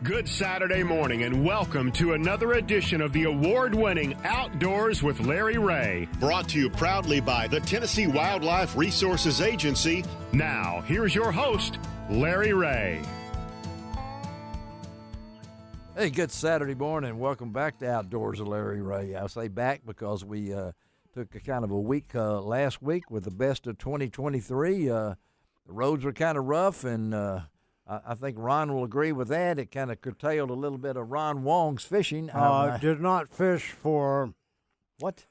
Good Saturday morning and welcome to another edition of the award-winning Outdoors with Larry Ray. Brought to you proudly by the Tennessee Wildlife Resources Agency. Now, here's your host, Larry Ray. Hey, good Saturday morning. Welcome back to Outdoors with Larry Ray. I say back because we took a kind of a week last week with the best of 2023. The roads were kind of rough, and I think Ron will agree with that. It kind of curtailed a little bit of Ron Wong's fishing. Did not fish for, what?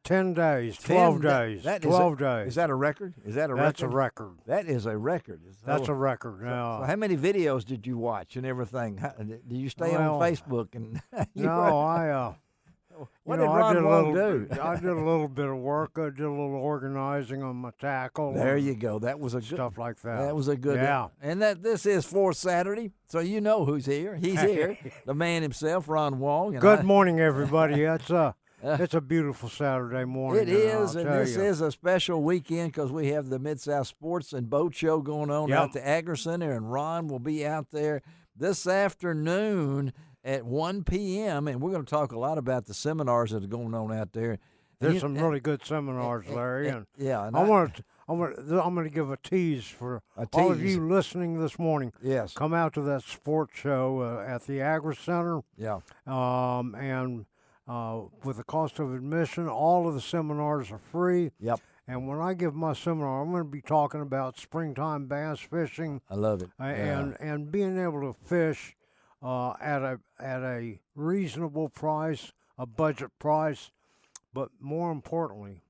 10 days, 12 days, 12 days. Is that a record? That's a record. That is a record. That's a record. So how many videos did you watch and everything? Did you stay on Facebook? And What did Ron Wong do? I did a little bit of work. I did a little organizing on my tackle. There you go. That was a good stuff like that. That was a good yeah. And this is Fourth Saturday, so you know who's here. He's here, the man himself, Ron Wong. And good morning, everybody. It's a beautiful Saturday morning. It is, and this is a special weekend because we have the Mid-South Sports and Boat Show going on out at the Agri Center, and Ron will be out there this afternoon at 1 p.m., and we're going to talk a lot about the seminars that are going on out there. There's some really good seminars, Larry. And I'm going to give a tease for all of you listening this morning. Yes. Come out to that sports show at the Agri Center. Yeah. And with the cost of admission, all of the seminars are free. Yep. And when I give my seminar, I'm going to be talking about springtime bass fishing. I love it. And being able to fish at a reasonable price, a budget price, but more importantly,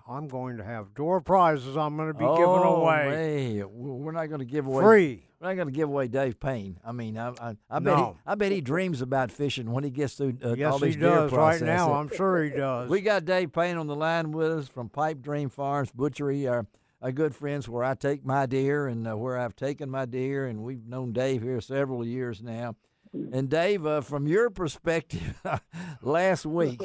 I'm going to have door prizes I'm going to be giving away. We're not going to give away free. We're not going to give away Dave Payne. I mean, I bet he dreams about fishing when he gets through all these deer processes. Right now. I'm sure he does. We got Dave Payne on the line with us from Pipe Dream Farms Butchery, our good friends where I take my deer and where I've taken my deer, and we've known Dave here several years now. And Dave, from your perspective, last week,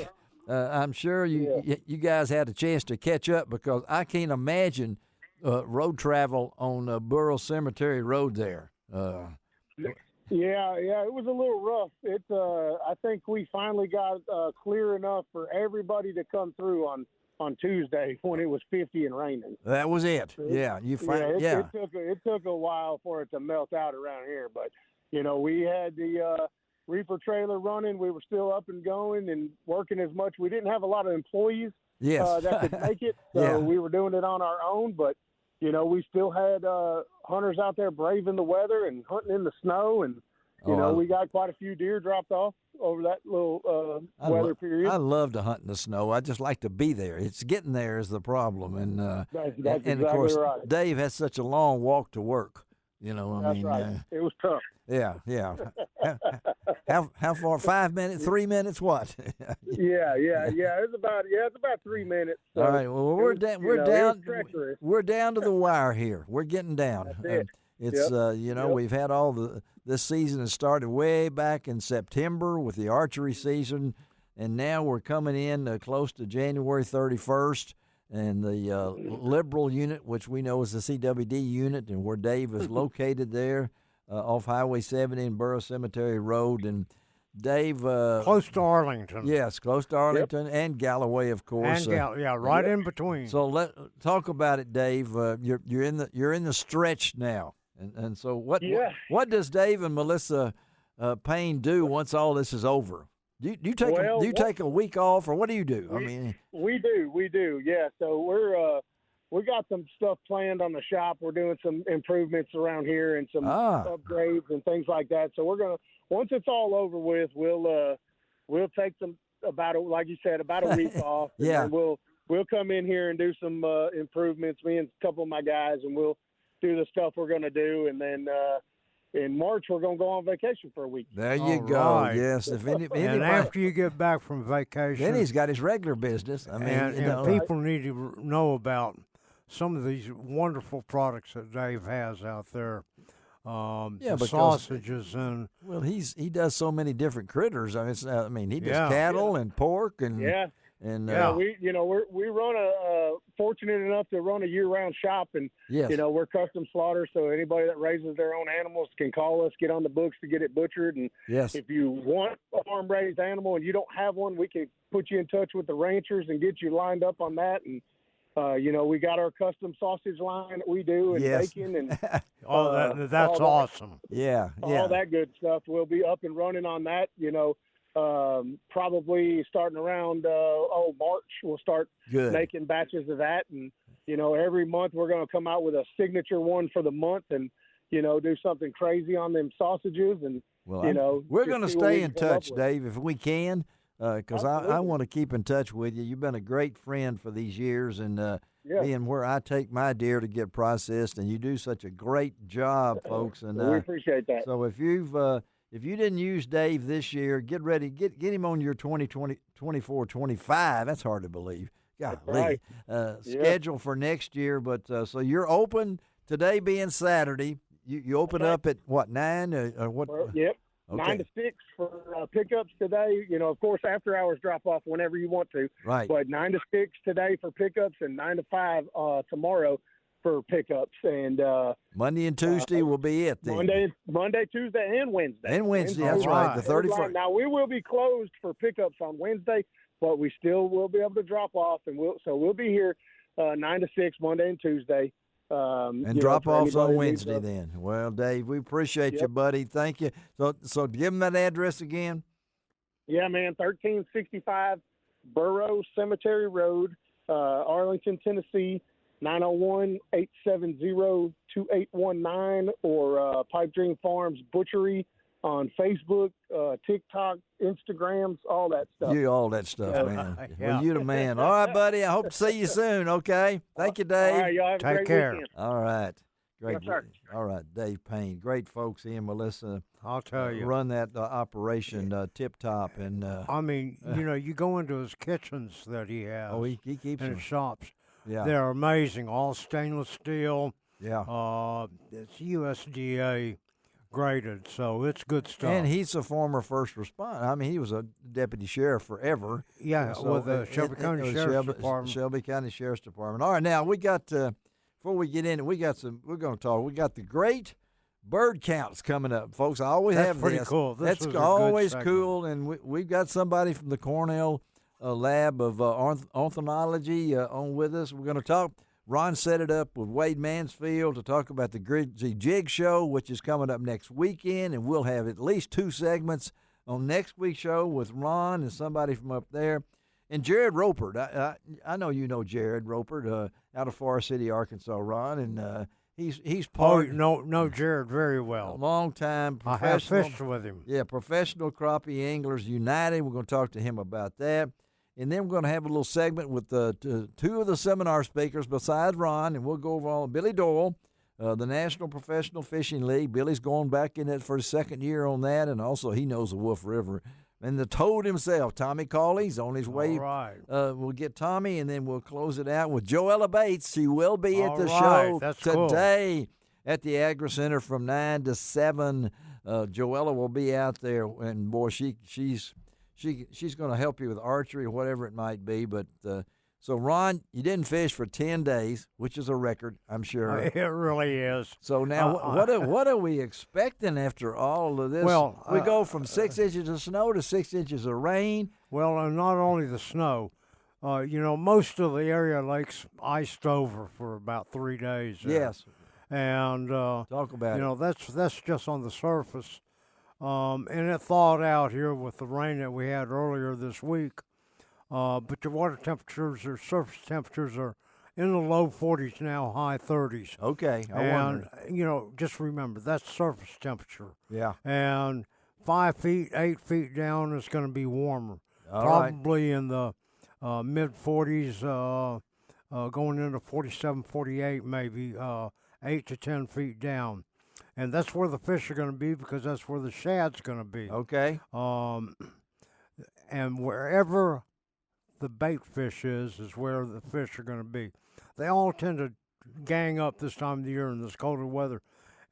I'm sure you guys had a chance to catch up because I can't imagine road travel on Burrell Cemetery Road there. Yeah, it was a little rough. I think we finally got clear enough for everybody to come through on Tuesday when it was 50 and raining. That was it. It took a while for it to melt out around here, but we had the reefer trailer running. We were still up and going and working as much. We didn't have a lot of employees that could make it, so we were doing it on our own. But, we still had hunters out there braving the weather and hunting in the snow. And, we got quite a few deer dropped off over that little weather period. I love to hunt in the snow. I just like to be there. It's getting there is the problem. And, that's and exactly of course, right. Dave has such a long walk to work. That's right. It was tough. Yeah. How far? 5 minutes? 3 minutes? What? It's about 3 minutes. So all right. Well, we're down. We're down to the wire here. We're getting down. We've had this season has started way back in September with the archery season, and now we're coming in close to January 31st. And the Liberal unit, which we know is the CWD unit, and where Dave is located there off Highway 70 and Burrell Cemetery Road. And Dave... close to Arlington. Yes, close to Arlington and Galloway, of course. And right in between. So talk about it, Dave. You're in the stretch now. And so what does Dave and Melissa Payne do once all this is over? Do you take a week off, or what do you do? We do. Yeah. So we got some stuff planned on the shop. We're doing some improvements around here and some upgrades and things like that. So we're gonna, once it's all over with, we'll take about a week off. Yeah. And we'll come in here and do some improvements. Me and a couple of my guys, and we'll do the stuff we're gonna do, and then. In March, we're going to go on vacation for a week. There you go. Right. Yes. And after you get back from vacation. Then he's got his regular business. And people need to know about some of these wonderful products that Dave has out there. Sausages and. Well, he does so many different critters. He does cattle and pork and. Yeah. And we run fortunate enough to run a year-round shop, and we're custom slaughter. So anybody that raises their own animals can call us, get on the books to get it butchered. And if you want a farm-raised animal and you don't have one, we can put you in touch with the ranchers and get you lined up on that. And we got our custom sausage line that we do, and bacon, and that's awesome. All that good stuff. We'll be up and running on that. Probably starting around March, we'll start making batches of that, and every month we're going to come out with a signature one for the month, and do something crazy on them sausages, and we're going to stay in touch, Dave, if we can, because I want to keep in touch with you. You've been a great friend for these years, and being where I take my deer to get processed, and you do such a great job, folks. And we appreciate that. So if you didn't use Dave this year, get ready. Get him on your 2020, 24, 25. That's hard to believe. Golly. Schedule for next year. But so you're open today being Saturday. You open up at what, 9 or what? Yep. Okay. 9 to 6 for pickups today. Of course, after hours drop off whenever you want to. Right. But 9 to 6 today for pickups, and 9 to 5 tomorrow for pickups. And Monday and Tuesday will be it then. Monday, Tuesday, and Wednesday. That's right. The 31st. Now we will be closed for pickups on Wednesday, but we still will be able to drop off, and we'll be here 9 to 6 Monday and Tuesday. And drop offs on Wednesday then. Well, Dave, we appreciate you, buddy. Thank you. So give them that address again. Yeah, man, 1365 Burrow Cemetery Road, Arlington, Tennessee. 901-870-2819, or Pipe Dream Farms Butchery on Facebook, TikTok, Instagrams, all that stuff. All that stuff, man. Well, you the man. All right, buddy. I hope to see you soon, okay? Thank you, Dave. All right, y'all have a great weekend. All right. Great. Yes, sir. All right, Dave Payne. Great folks. He and Melissa. I'll tell you. Run that operation tip-top. And I mean, you go into his kitchens that he has. Oh, he keeps in them. His shops. Yeah. They're amazing, all stainless steel. Yeah. It's USDA graded, so it's good stuff. And he's a former first responder. I mean, he was a deputy sheriff forever. Yeah, with the Shelby County Sheriff's Department. Shelby County Sheriff's Department. All right, now we got, before we get in, we're going to talk. We got the great bird counts coming up, folks. I always have this. That's pretty cool. That's always cool, and we've got somebody from the Cornell lab of ornithology on with us. We're going to talk. Ron set it up with Wade Mansfield to talk about the Grizzly Jig Show, which is coming up next weekend, and we'll have at least 2 segments on next week's show with Ron and somebody from up there. And Jarad Roper. I know you know Jarad Roper out of Forest City, Arkansas, Ron, and he's part. Oh, know Jarad very well. A long time professional. I have fished with him. Yeah, Professional Crappie Anglers United. We're going to talk to him about that. And then we're going to have a little segment with 2 of the seminar speakers besides Ron, and we'll go over on Billy Doyle, the National Professional Fishing League. Billy's going back in it for his 2nd year on that, and also he knows the Wolf River. And the toad himself, Tommy Cawley's on his way. All right. We'll get Tommy, and then we'll close it out with Joella Bates. She will be at the show today at the Agri Center from 9 to 7. Joella will be out there, and boy, she's going to help you with archery or whatever it might be. But so, Ron, you didn't fish for 10 days, which is a record, I'm sure. It really is. So now, what are we expecting after all of this? Well, we go from 6 inches of snow to 6 inches of rain. Well, and not only the snow. Most of the area lakes iced over for about 3 days. Yes. And talk about it. That's just on the surface. And it thawed out here with the rain that we had earlier this week. But the water temperatures or surface temperatures are in the low 40s now, high 30s. Okay. And, just remember, that's surface temperature. Yeah. And 5 feet, 8 feet down is going to be warmer. All Probably in the mid-40s, going into 47, 48 maybe, 8 to 10 feet down. And that's where the fish are going to be because that's where the shad's going to be. Okay. And wherever the bait fish is where the fish are going to be. They all tend to gang up this time of the year in this colder weather.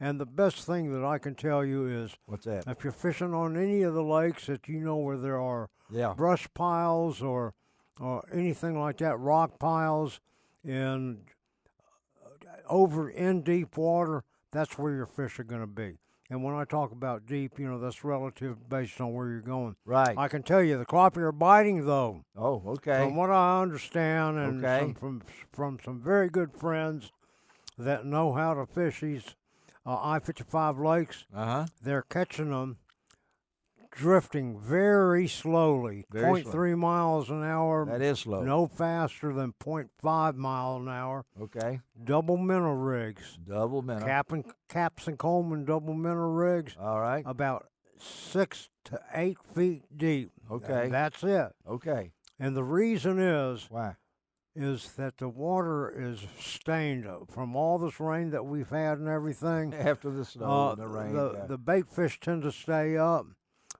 And the best thing that I can tell you is, what's that? If you're fishing on any of the lakes that you know where there are brush piles or or anything like that, rock piles in deep water, that's where your fish are going to be. And when I talk about deep, that's relative based on where you're going. Right. I can tell you the crappie are biting, though. Oh, okay. From what I understand, and from some very good friends that know how to fish these I-55 lakes, they're catching them drifting very slowly, 0.3 miles an hour. That is slow. No faster than 0.5 mile an hour. Okay. Double minnow rigs. Double minnow. Caps and Coleman double minnow rigs. All right. About 6 to 8 feet deep. Okay. And that's it. Okay. And the reason is why? Is that the water is stained from all this rain that we've had and everything. After the snow and the rain. The bait fish tend to stay up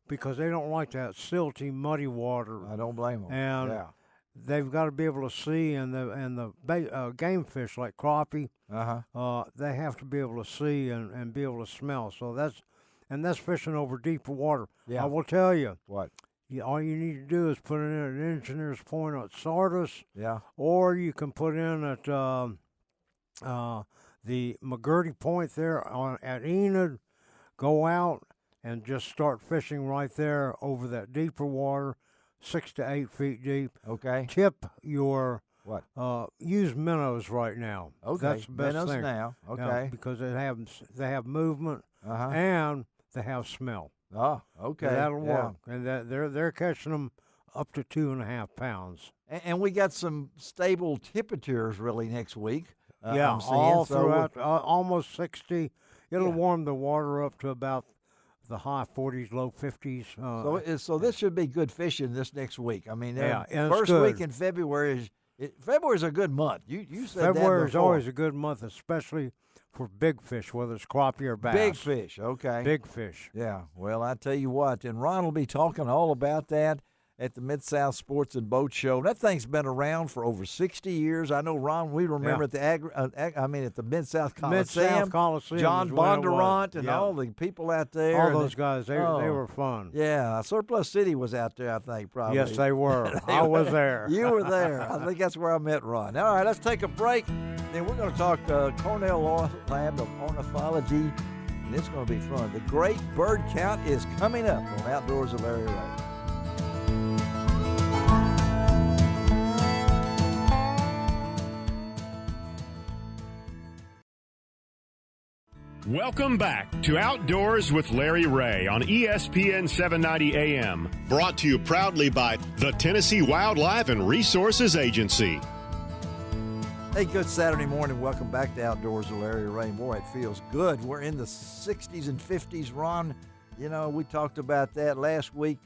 because they don't like that silty, muddy water. I don't blame them. And they've got to be able to see, and the game fish like crappie, they have to be able to see and be able to smell. So that's fishing over deeper water. Yeah. I will tell you. What? All you need to do is put it in an engineer's point at Sardis. Yeah. Or you can put in at the McGurty Point there at Enid. Go out and just start fishing right there over that deeper water, 6 to 8 feet deep. Okay. Tip your what? Use minnows right now. Okay. That's the best minnows thing. Now. Okay. Yeah, because they have movement and they have smell. Oh, okay. So that'll work, and they're catching them up to 2.5 pounds. And we got some stable temperatures really next week. All throughout, almost 60. It'll warm the water up to about the high 40s, low 50s. So this should be good fishing this next week. I mean, first week in February February's a good month. You said February is always a good month, especially for big fish, whether it's crappie or bass. Big fish, okay. Big fish. Yeah. Well, I tell you what, and Ron will be talking all about that at the Mid-South Sports and Boat Show. That thing's been around for over 60 years. I know, Ron, we remember at the at the Mid-South Coliseum. John Bondurant and all the people out there. All those guys, they were fun. Yeah, Surplus City was out there, I think, probably. Yes, they were. I was there. You were there. I think that's where I met Ron. All right, let's take a break. Then we're going to talk Cornell Lab of Ornithology, and it's going to be fun. The Great Bird Count is coming up on Outdoors with Larry Ray. Welcome back to Outdoors with Larry Ray on ESPN 790 AM. Brought to you proudly by the Tennessee Wildlife and Resources Agency. Hey, good Saturday morning. Welcome back to Outdoors with Larry Ray. Boy, it feels good. We're in the 60s and 50s, Ron. You know, we talked about that last week.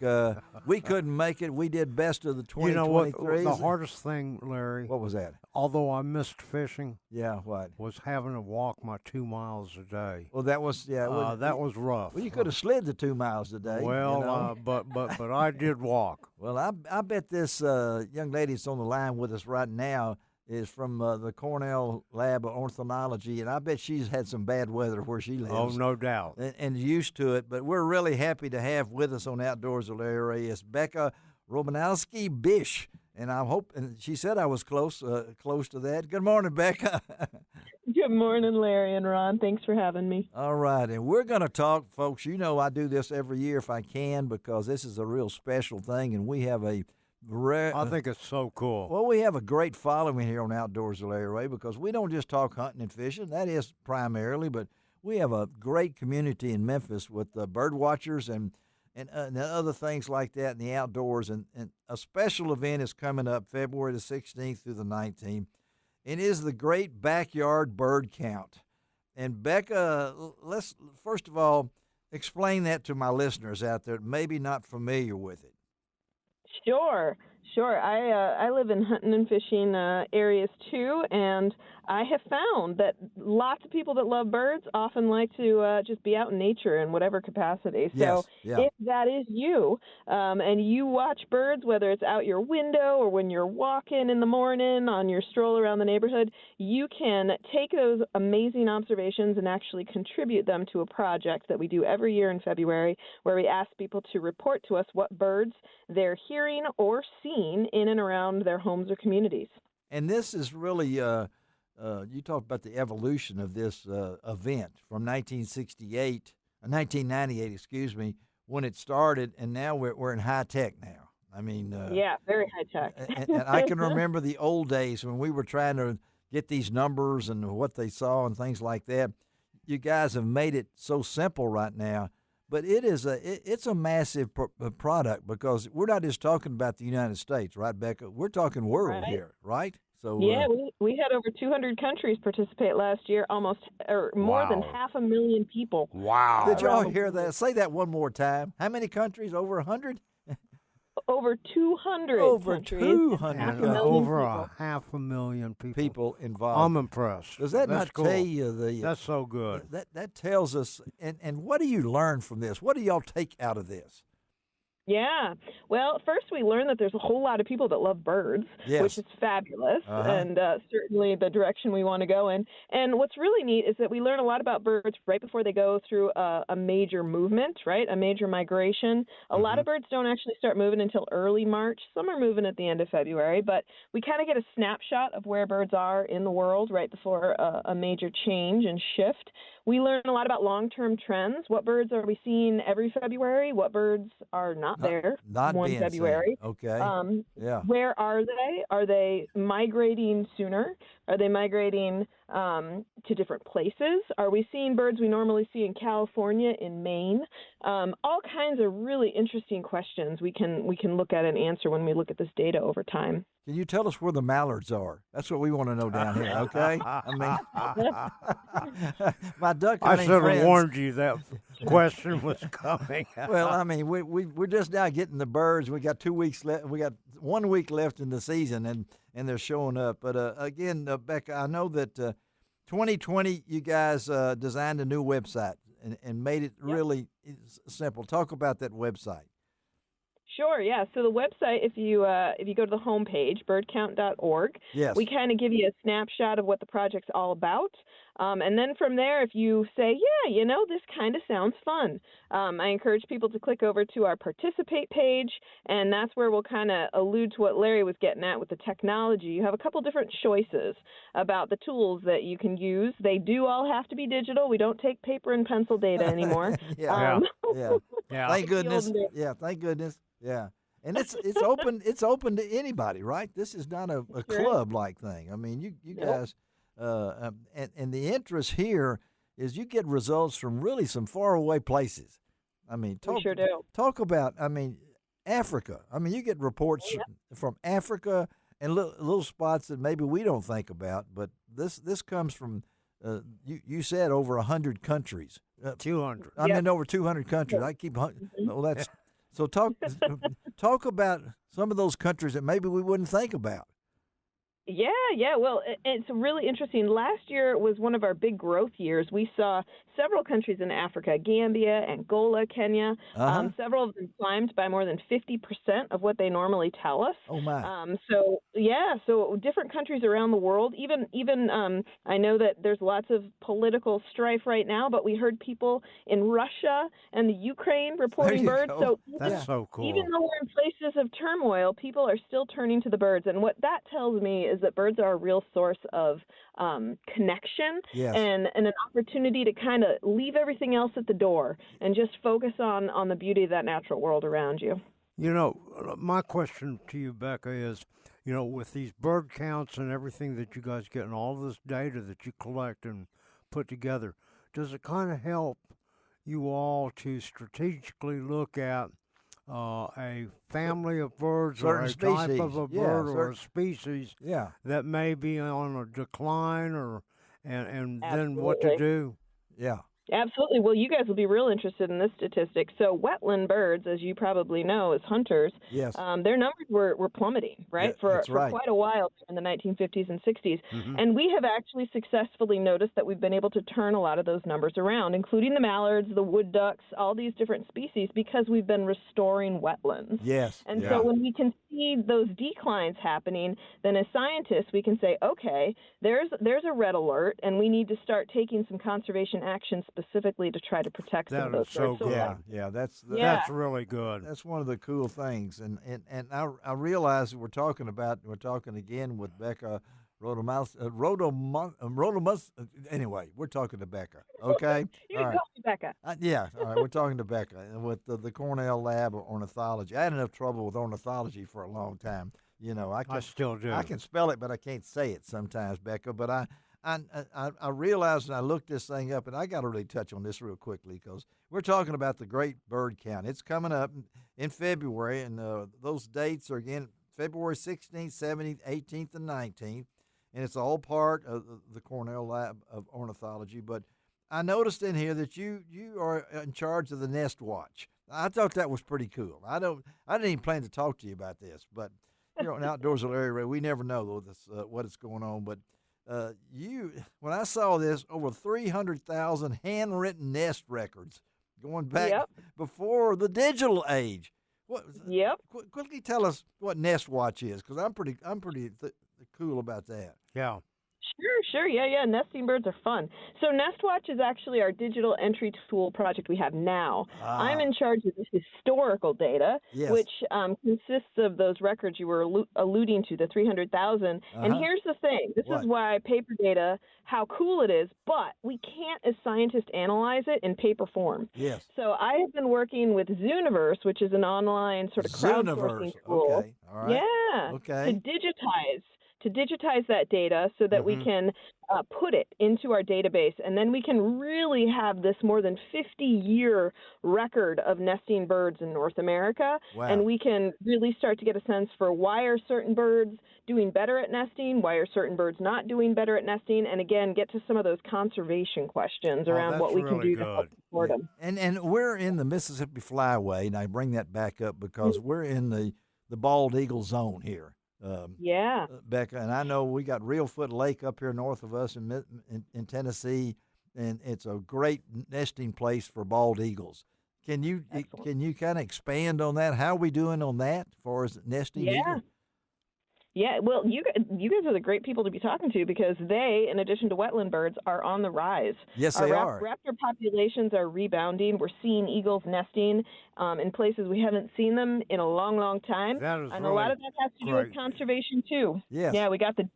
We couldn't make it. We did best of the 2023s. You know what? The hardest thing, Larry. What was that? Although I missed fishing. Yeah, what? Was having to walk my 2 miles a day. Well, that was that was rough. Well, you could have slid the 2 miles a day. Well, you know? but I did walk. Well, I bet this young lady that's on the line with us right now is from the Cornell Lab of Ornithology, and I bet she's had some bad weather where she lives. Oh, no doubt. And used to it, but we're really happy to have with us on Outdoors with Larry Ray is Becca Rodomsky-Bish, and I hope, and she said I was close to that. Good morning, Becca. Good morning, Larry and Ron. Thanks for having me. All right, and we're going to talk, folks. You know I do this every year if I can because this is a real special thing, and we have I think it's so cool. Well, we have a great following here on Outdoors with Larry Ray because we don't just talk hunting and fishing. That is primarily, but we have a great community in Memphis with bird watchers and other things like that in the outdoors. And a special event is coming up February the 16th through the 19th. It is the Great Backyard Bird Count. And Becca, let's first of all explain that to my listeners out there maybe not familiar with it. Sure. I live in hunting and fishing areas too, and I have found that lots of people that love birds often like to just be out in nature in whatever capacity. So if that is you, and you watch birds, whether it's out your window or when you're walking in the morning on your stroll around the neighborhood, you can take those amazing observations and actually contribute them to a project that we do every year in February where we ask people to report to us what birds they're hearing or seeing seen in and around their homes or communities. And this is really, you talked about the evolution of this event from 1998, excuse me, when it started, and now we're in high tech now. I mean, yeah, very high tech. and I can remember the old days when we were trying to get these numbers and what they saw and things like that. You guys have made it so simple right now, but it's a massive product, because we're not just talking about the United States, right, Becca? We're talking world here, right? So yeah, we had over 200 countries participate last year, more than 500,000 people. Wow! Did y'all hear that? Say that one more time. How many countries? Over 100? Over 200 over countries. 200. Over 500,000 people involved. I'm impressed. Does that That's not cool. tell you That's so good. That tells us, and what do you learn from this? What do y'all take out of this? Yeah. Well, first we learned that there's a whole lot of people that love birds, which is fabulous, and certainly the direction we want to go in. And what's really neat is that we learn a lot about birds right before they go through a major movement, right, a major migration. A lot of birds don't actually start moving until early March. Some are moving at the end of February, but we kind of get a snapshot of where birds are in the world right before a major change and shift. We learn a lot about long-term trends. What birds are we seeing every February? What birds are not there one February? Seen. Okay. Where are they? Are they migrating sooner? Are they migrating to different places? Are we seeing birds we normally see in California, in Maine? All kinds of really interesting questions we can look at and answer when we look at this data over time. Can you tell us where the mallards are? That's what we want to know down here, okay? I mean, my duckling I should friends, have warned you that question was coming. Well, I mean, we're just now getting the birds. We got 2 weeks left. We got 1 week left in the season, and they're showing up. But again, Becca, I know that 2020 you guys designed a new website and made it really simple. Talk about that website. Sure, yeah. So the website, if you go to the homepage, birdcount.org, we kind of give you a snapshot of what the project's all about. And then from there, if you say, this kind of sounds fun, I encourage people to click over to our participate page, and that's where we'll kind of allude to what Larry was getting at with the technology. You have a couple different choices about the tools that you can use. They do all have to be digital. We don't take paper and pencil data anymore. Thank goodness. Thank goodness. Yeah, and it's open. It's open to anybody, right? This is not a club like thing. I mean, you guys, and the interest here is you get results from really some faraway places. I mean, we sure do. Talk about. I mean, Africa. I mean, you get reports from Africa and little spots that maybe we don't think about, but this comes from. You said over 100 countries. 200. I mean, over 200 countries. I keep. Well, that's. So talk about some of those countries that maybe we wouldn't think about. Yeah. Well, it's really interesting. Last year was one of our big growth years. We saw several countries in Africa, Gambia, Angola, Kenya. Several of them climbed by more than 50% of what they normally tell us. Oh, my. So different countries around the world, even I know that there's lots of political strife right now, but we heard people in Russia and the Ukraine reporting birds. Go. So that's so cool. Even though we're in places of turmoil, people are still turning to the birds. And what that tells me is that birds are a real source of connection and an opportunity to kind of leave everything else at the door and just focus on the beauty of that natural world around you. My question to you, Becca, is, with these bird counts and everything that you guys get and all this data that you collect and put together, does it kind of help you all to strategically look at a family of birds or a type of a bird or a species that may be on a decline and then what to do? Yeah. Absolutely. Well, you guys will be real interested in this statistic. So wetland birds, as you probably know as hunters, their numbers were plummeting, right, for quite a while in the 1950s and 60s. Mm-hmm. And we have actually successfully noticed that we've been able to turn a lot of those numbers around, including the mallards, the wood ducks, all these different species, because we've been restoring wetlands. Yes. And so when we can see those declines happening, then as scientists we can say, okay, there's a red alert, and we need to start taking some conservation action specifically to try to protect some of those birds. So good. That's really good. That's one of the cool things. And I realize we're talking again with Becca anyway, we're talking to Becca, okay? You can call me Becca. All right, we're talking to Becca with the Cornell Lab of Ornithology. I had enough trouble with ornithology for a long time. I still do. I can spell it, but I can't say it sometimes, Becca. But I realized, and I looked this thing up, and I got to really touch on this real quickly because we're talking about the Great Bird Count. It's coming up in February, and those dates are, again, February 16th, 17th, 18th, and 19th. And it's all part of the Cornell Lab of Ornithology. But I noticed in here that you are in charge of the Nest Watch. I thought that was pretty cool. I didn't even plan to talk to you about this, but in Outdoors with Larry Ray, we never know what is going on. But when I saw this, over 300,000 handwritten nest records going back before the digital age. Quickly tell us what Nest Watch is, because I'm pretty cool about that. Yeah. Sure. Yeah. Nesting birds are fun. So Nest Watch is actually our digital entry tool project we have now. I'm in charge of the historical data, which consists of those records you were alluding to, the 300,000. And here's the thing. This is why paper data, how cool it is, but we can't as scientists analyze it in paper form. Yes. So I have been working with Zooniverse, which is an online sort of crowdsourcing tool. Okay. All right. Yeah. Okay. To digitize that data so that we can put it into our database, and then we can really have this more than 50-year record of nesting birds in North America, and we can really start to get a sense for why are certain birds doing better at nesting, why are certain birds not doing better at nesting, and again, get to some of those conservation questions around what we can do to help support them. And we're in the Mississippi Flyway, and I bring that back up because we're in the bald eagle zone here. Becca, and I know we got Reelfoot Lake up here north of us in Tennessee, and it's a great nesting place for bald eagles. Can you kind of expand on that? How are we doing on that as far as nesting eagles? Yeah, well, you guys are the great people to be talking to because they, in addition to wetland birds, are on the rise. Yes, they are. Raptor populations are rebounding. We're seeing eagles nesting in places we haven't seen them in a long, long time. And a lot of that has to do with conservation, too. Yes. Yeah, we got the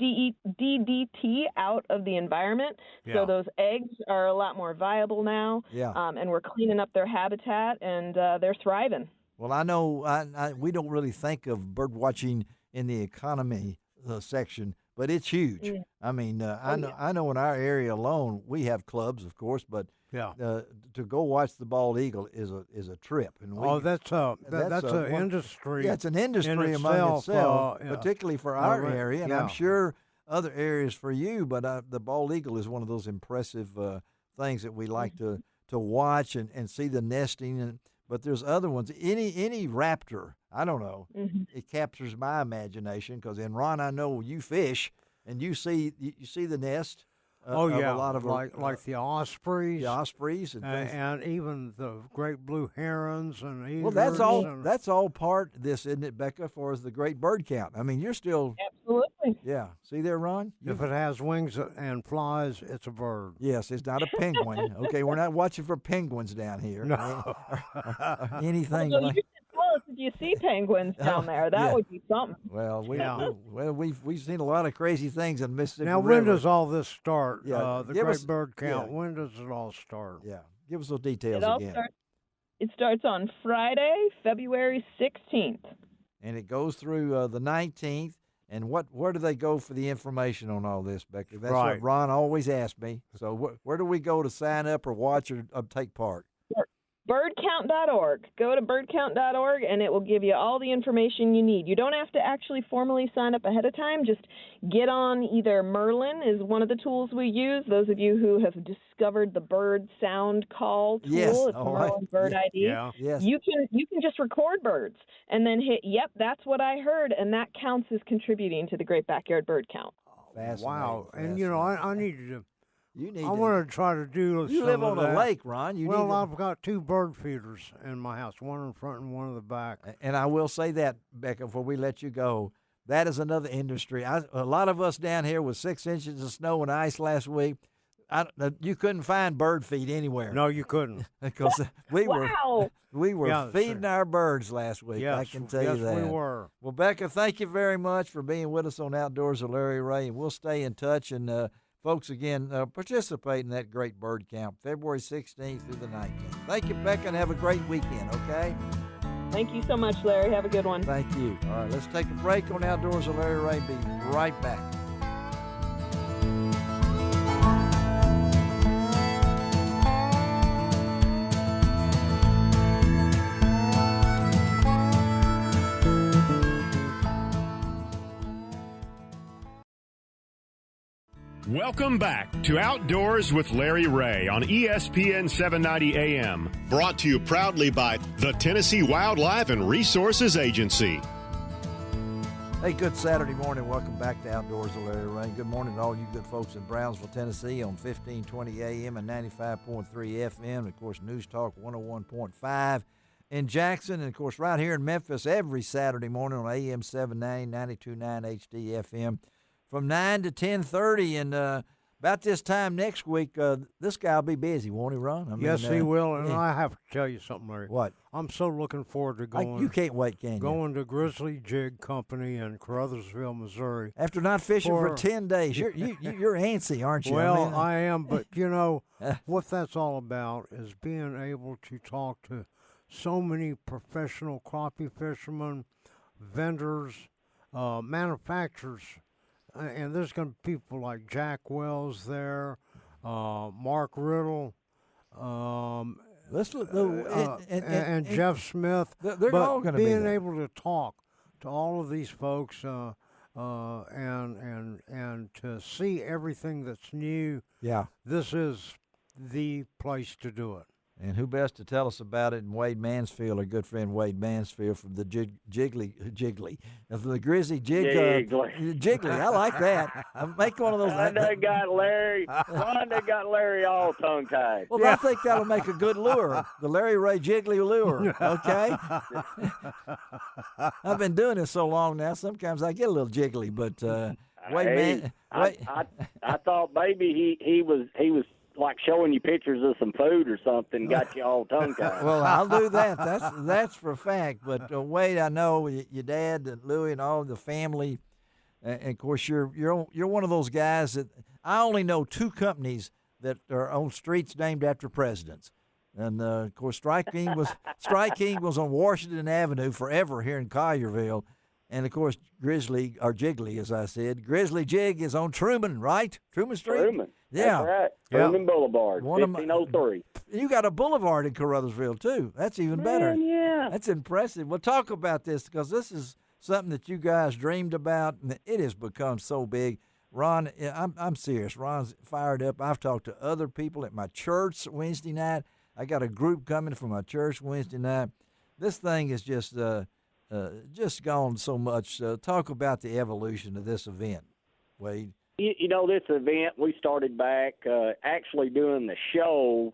DDT out of the environment, so those eggs are a lot more viable now, and we're cleaning up their habitat, and they're thriving. Well, I know we don't really think of bird watching in the economy section, but it's huge. I mean, I know in our area alone we have clubs, of course, but to go watch the bald eagle is a trip. And that's an industry. Yeah, it's an industry among itself, particularly for our area, and I'm sure other areas for you. But the bald eagle is one of those impressive things that we like to watch and see the nesting. But there's other ones. Any raptor, I don't know. It captures my imagination because, Ron, I know you fish and you see the nest. A lot of like the ospreys. The ospreys and even the great blue herons and egrets. Well, that's all part of this, isn't it, Becca? For as the Great Bird Count. I mean, you're still absolutely. Yeah. See there, Ron? If it has wings and flies, it's a bird. Yes, it's not a penguin. Okay, we're not watching for penguins down here. No. Anything. Well, you should tell us if you see penguins down there. That would be something. Well, we've seen a lot of crazy things in Mississippi Now, River. when does all this start? The Great Bird Count. Yeah. When does it all start? Yeah. Give us those details again. It starts on Friday, February 16th. And it goes through the 19th. And where do they go for the information on all this, Becca? That's what Ron always asks me. So where do we go to sign up or watch or take part? Birdcount.org. Go to birdcount.org, and it will give you all the information you need. You don't have to actually formally sign up ahead of time. Just get on either Merlin is one of the tools we use. Those of you who have discovered the bird sound call tool, it's Merlin Bird ID. Yeah. Yes. You can just record birds and then hit, yep, that's what I heard, and that counts as contributing to the Great Backyard Bird Count. Wow. And, I need to... I want to try to do You live on a lake, Ron. I've got 2 bird feeders in my house, one in front and one in the back. And I will say that, Becca, before we let you go, that is another industry. A lot of us down here with 6 inches of snow and ice last week, You couldn't find bird feed anywhere. No, you couldn't. Because we Wow. were feeding our birds last week. Yes, I can tell you that. Yes, we were. Well, Becca, thank you very much for being with us on Outdoors with Larry Ray, and we'll stay in touch. And folks, again, participate in that great bird count, February 16th through the 19th. Thank you, Becca, and have a great weekend, okay? Thank you so much, Larry. Have a good one. Thank you. All right, let's take a break on Outdoors with Larry Ray. Be right back. Welcome back to Outdoors with Larry Ray on ESPN 790 AM. Brought to you proudly by the Tennessee Wildlife and Resources Agency. Hey, good Saturday morning. Welcome back to Outdoors with Larry Ray. Good morning to all you good folks in Brownsville, Tennessee on 1520 AM and 95.3 FM. And, of course, News Talk 101.5 in Jackson. And, of course, right here in Memphis every Saturday morning on AM 790, 92.9 HD FM. From 9 to 10:30, and about this time next week, this guy will be busy, won't he, Ron? Yes, he will, and I have to tell you something, Larry. What? I'm so looking forward to going. You can't wait, can you? Going to Grizzly Jig Company in Caruthersville, Missouri. After not fishing for 10 days, you're antsy, aren't you? Well, I am, but you know what that's all about is being able to talk to so many professional crappie fishermen, vendors, manufacturers. And there's going to be people like Jack Wells there, Mark Riddle, and Jeff Smith. They're all going to be there. Being able to talk to all of these folks and to see everything that's new. Yeah, this is the place to do it. And who best to tell us about it than Wade Mansfield, our good friend Wade Mansfield from the Jiggly, from the Grizzly Jig. Jiggly, I like that. Make one of those. Ron got Larry all tongue-tied. Well, I think that'll make a good lure, the Larry Ray Jiggly lure, okay? I've been doing this so long now, sometimes I get a little jiggly, but Wade I thought maybe he was like showing you pictures of some food or something, got you all tongue-tied. Well, I'll do that. That's for a fact. But Wade, I know your dad and Louie and all the family, and of course you're one of those guys that I only know two companies that are on streets named after presidents, and of course Strike King was on Washington Avenue forever here in Collierville. And, of course, Grizzly, or Jiggly, as I said. Grizzly Jig is on Truman, right? Truman Street? Truman. Yeah. That's right. Truman Boulevard, 1503. You got a boulevard in Caruthersville, too. That's even better. Yeah. That's impressive. Well, talk about this, because this is something that you guys dreamed about, and it has become so big. Ron, I'm serious. Ron's fired up. I've talked to other people at my church Wednesday night. I got a group coming from my church Wednesday night. This thing is just gone so much. Talk about the evolution of this event, Wade. You know, this event, we started back actually doing the show.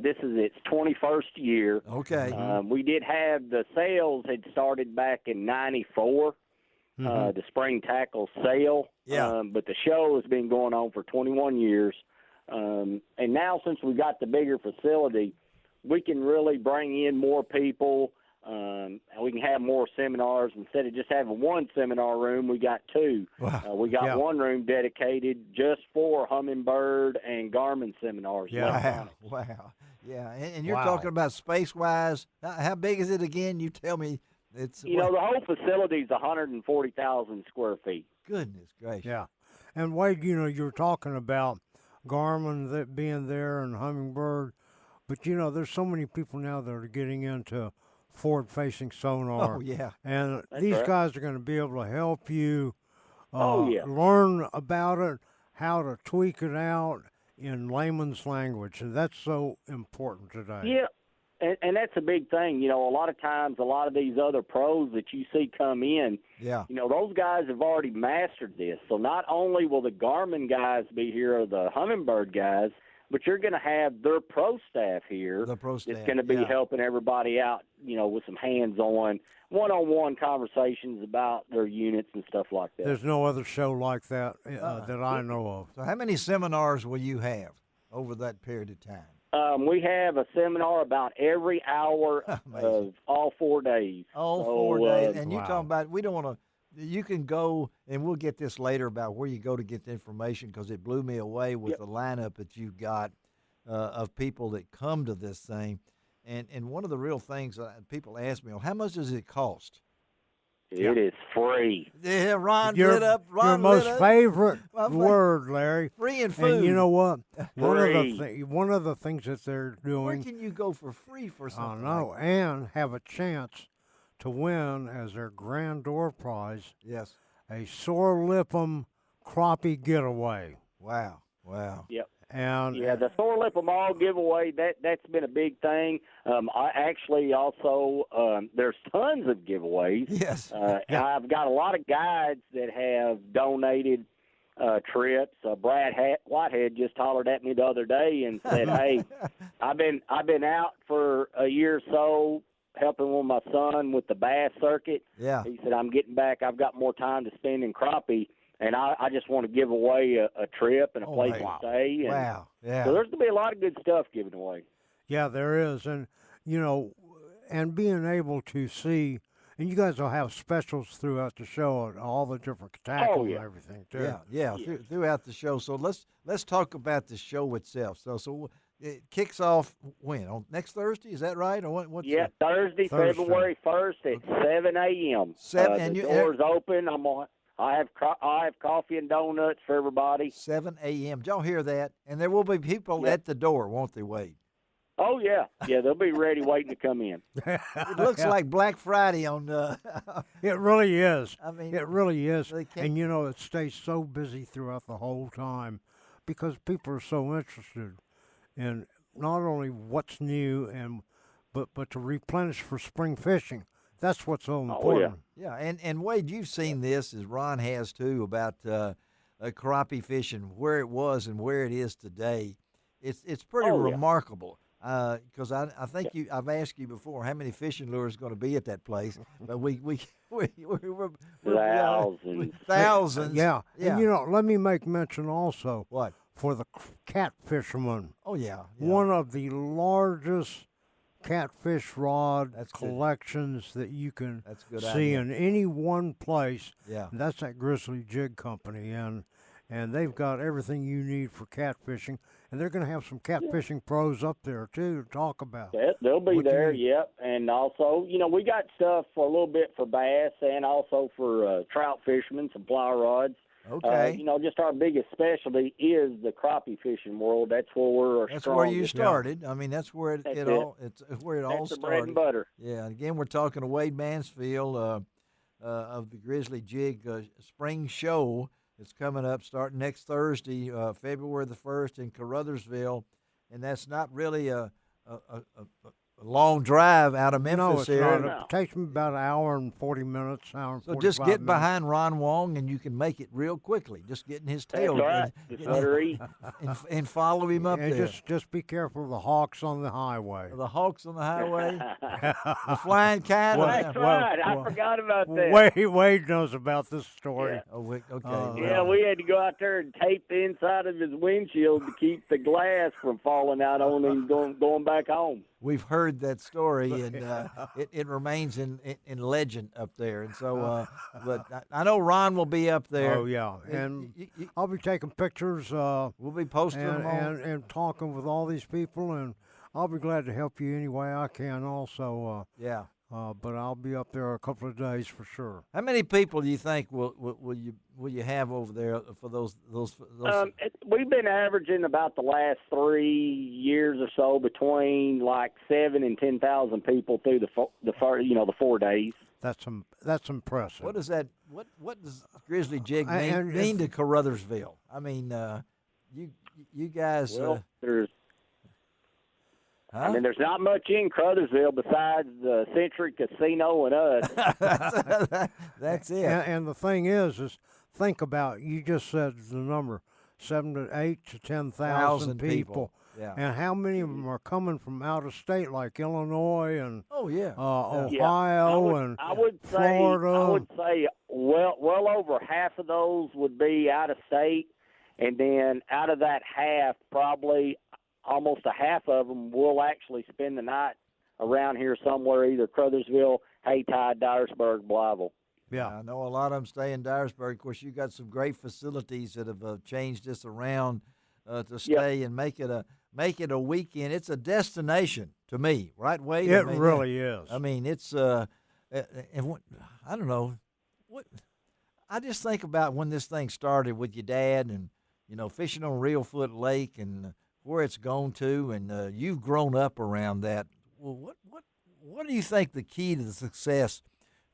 This is its 21st year. Okay. We did have the sales had started back in 94, the spring tackle sale. Yeah. But the show has been going on for 21 years. And now since we got the bigger facility, we can really bring in more people. And we can have more seminars. Instead of just having one seminar room, we got two. Wow. We got one room dedicated just for hummingbird and Garmin seminars. Yeah. Wow. Yeah. And you're talking about space-wise. How big is it again? You tell me. It's the whole facility is 140,000 square feet. Goodness gracious. Yeah. And Wade, you're talking about Garmin being there and hummingbird, but there's so many people now that are getting into forward-facing sonar. Oh, yeah. And That's these right. guys are going to be able to help you learn about it, how to tweak it out in layman's language, and that's so important today. Yeah, and that's a big thing. A lot of times, a lot of these other pros that you see come in, those guys have already mastered this. So not only will the Garmin guys be here or the Humminbird guys, but you're going to have their pro staff here. The pro staff. That's going to be helping everybody out, with some hands-on, one-on-one conversations about their units and stuff like that. There's no other show like that that I know of. So how many seminars will you have? over that period of time? We have a seminar about every hour of all 4 days. All 4 days. And you're talking about, we don't want to, you can go, and we'll get this later about where you go to get the information, because it blew me away with the lineup that you've got of people that come to this thing. And one of the real things people ask me, well, how much does it cost? It is free. Yeah, Ron lit up. Your most favorite word, Larry. Free and food. And you know what? One of the things that they're doing. Where can you go for free for something? I know, like that? and have a chance to win as their grand door prize. Yes. A Sore Lip'em crappie getaway. Wow. Yep. And the Sore Lip 'em all giveaway, that's been a big thing. I actually also there's tons of giveaways. Yes. I've got a lot of guides that have donated trips. Brad Whitehead just hollered at me the other day and said, "Hey, I've been out for a year or so helping with my son with the bass circuit." Yeah. He said, "I'm getting back. I've got more time to spend in crappie. And I just want to give away a trip and a place to stay." And wow. Yeah. so there's going to be a lot of good stuff given away. Yeah, there is. And, and being able to see, and you guys will have specials throughout the show on all the different tackle and everything, too. Yeah. Throughout the show. So let's talk about the show itself. So it kicks off when? On next Thursday? Is that right? Or what's Thursday, February 1st at 7 a.m. The doors open. I have coffee and donuts for everybody. 7 a.m. Did y'all hear that? And there will be people at the door, won't they, Wade? Oh, yeah. Yeah, they'll be ready waiting to come in. It looks like Black Friday on It really is. I mean, it really is. And, it stays so busy throughout the whole time because people are so interested in not only what's new but to replenish for spring fishing. That's what's so important. Yeah, and Wade, you've seen this, as Ron has too, about crappie fishing, where it was and where it is today. It's pretty remarkable. Because I think I've asked you before how many fishing lures are going to be at that place, but we're thousands. Yeah. And let me make mention also. What? For the cat fishermen. Oh yeah. One of the largest catfish rod collections that you can see in any one place. Yeah. That's that Grizzly Jig Company, and they've got everything you need for catfishing, and they're going to have some catfishing pros up there too to talk about. They'll be there, yep. And also, we got stuff for a little bit for bass and also for trout fishermen, some fly rods. Okay. Just our biggest specialty is the crappie fishing world. That's where we're strongest. That's where you started. I mean, that's where it all started. That's the bread and butter. Yeah. And again, we're talking to Wade Mansfield of the Grizzly Jig Spring Show. It's coming up starting next Thursday, February the 1st in Caruthersville, and that's not really a long drive out of Memphis. No, it's here. not. It takes me about an hour and 40 minutes, hour and 45 minutes. So just get behind Ron Wong, and you can make it real quickly. Just getting his tail. That's right. And follow him up there. Just be careful of the hawks on the highway. The hawks on the highway? The flying cat? That's right. I forgot about that. Wade knows about this story. Yeah. Oh, okay. We had to go out there and tape the inside of his windshield to keep the glass from falling out on him going back home. We've heard that story, and it remains in legend up there. And so, but I know Ron will be up there. Oh yeah, and I'll be taking pictures. We'll be posting them and talking with all these people, and I'll be glad to help you any way I can. Also, but I'll be up there a couple of days for sure. How many people do you think will you have over there for those? We've been averaging about the last 3 years or so between like 7,000 and 10,000 people through the 4 days. That's impressive. What is that? What does Grizzly Jig mean to Caruthersville? I mean, you guys. Well, there's not much in Caruthersville besides the Century Casino and us. That's it. And the thing is think about, you just said the number, 7,000 to 8,000 to 10,000 people. Yeah. And how many of them are coming from out of state, like Illinois and Ohio and Florida? I would say well over half of those would be out of state. And then out of that half, probably almost a half of them will actually spend the night around here somewhere, either Crothersville, Haytide, Dyersburg, Blytheville. Yeah, I know a lot of them stay in Dyersburg. Of course, you got some great facilities that have changed this around to stay and make it a weekend. It's a destination to me, right, Wade? It really is. I mean, it's I don't know what. I just think about when this thing started with your dad, and fishing on Reelfoot Lake, and where it's gone to, and you've grown up around that. Well, what do you think the key to the success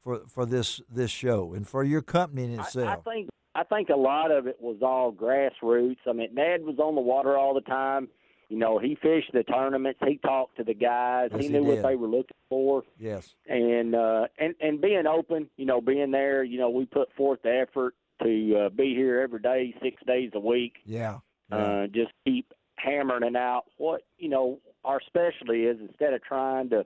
for this show and for your company in itself? I think a lot of it was all grassroots. I mean, Dad was on the water all the time. He fished the tournaments. He talked to the guys. Yes, he knew what they were looking for. Yes. And being open, being there, we put forth the effort to be here every day, 6 days a week. Yeah. Just keep hammering it out. What, our specialty is, instead of trying to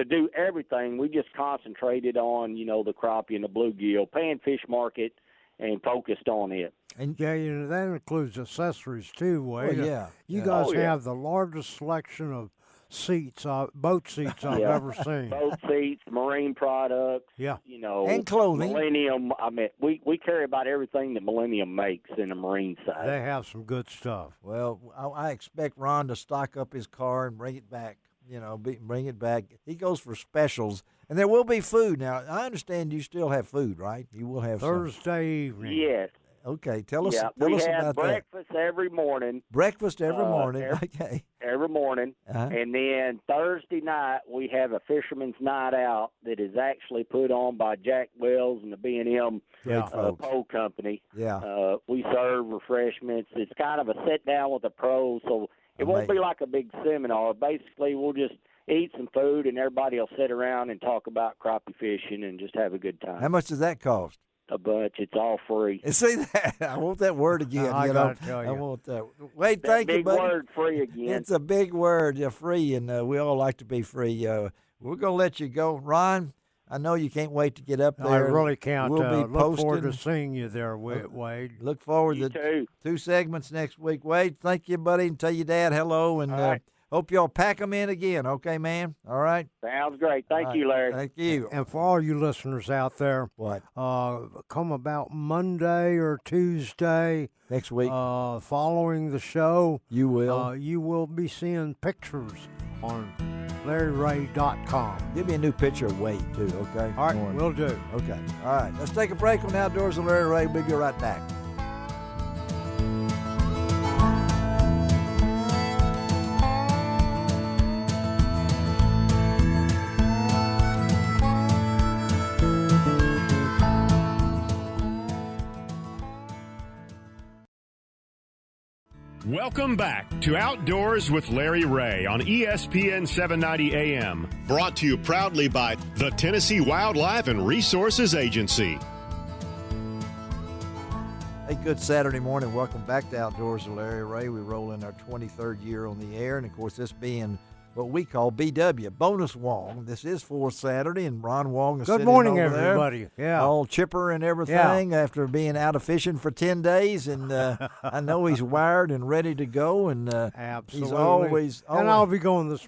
do everything, we just concentrated on, the crappie and the bluegill, panfish market, and focused on it. And that includes accessories too, Wade. Oh, yeah. You guys have the largest selection of seats, boat seats I've ever seen. Boat seats, marine products. Yeah. And clothing. Millennium. I mean, we carry about everything that Millennium makes in the marine side. They have some good stuff. Well, I expect Ron to stock up his car and bring it back. Bring it back. He goes for specials, and there will be food. Now, I understand you still have food, right? You will have Thursday evening. Yes. Okay, tell us about we that. have breakfast every morning. Breakfast every morning, okay. Every morning. And then Thursday night, we have a fisherman's night out that is actually put on by Jack Wells and the B&M pole company. Yeah. We serve refreshments. It's kind of a sit-down with the pros, so it won't be like a big seminar. Basically, we'll just eat some food, and everybody will sit around and talk about crappie fishing and just have a good time. How much does that cost? A bunch. It's all free. And see that? I want that word again. I gotta tell you. I want that. Wade, thank you, buddy. Big word, free again. It's a big word, free, and we all like to be free. We're going to let you go. Ron, I know you can't wait to get up there. I really can't. We'll be look forward to seeing you there, Wade. Look forward to 2 segments next week. Wade, thank you, buddy, and tell your dad hello, and hope y'all pack them in again, okay, man? All right? Sounds great. Thank you, Larry. Thank you. And for all you listeners out there, come about Monday or Tuesday next week, following the show, you will be seeing pictures on LarryRay.com. Give me a new picture of Wade, too, okay? All right, will do. Okay. All right. Let's take a break on Outdoors with Larry Ray. We'll be right back. Welcome back to Outdoors with Larry Ray on ESPN 790 AM. Brought to you proudly by the Tennessee Wildlife and Resources Agency. Hey, good Saturday morning. Welcome back to Outdoors with Larry Ray. We roll in our 23rd year on the air, and of course, this being what we call BW, Bonus Wong. This is 4th Saturday, and Ron Wong is Good sitting morning, over everybody. There, yeah, all chipper and everything after being out of fishing for 10 days, and I know he's wired and ready to go. And absolutely, he's always. And I'll be going this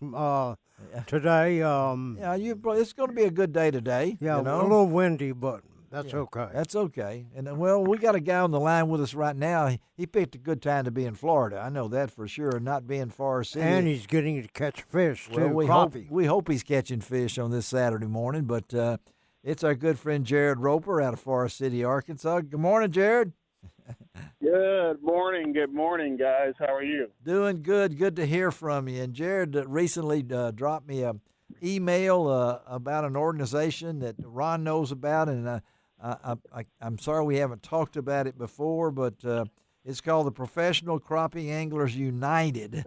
today. It's going to be a good day today. Yeah, a little windy, but. That's okay. That's okay. And, we got a guy on the line with us right now. He picked a good time to be in Florida. I know that for sure, not being far city. And he's getting to catch fish, too. We hope he's catching fish on this Saturday morning. But it's our good friend Jarad Roper out of Forest City, Arkansas. Good morning, Jarad. Good morning. Good morning, guys. How are you? Doing good. Good to hear from you. And Jarad recently dropped me an email about an organization that Ron knows about, and I'm sorry we haven't talked about it before, but it's called the Professional Crappie Anglers United.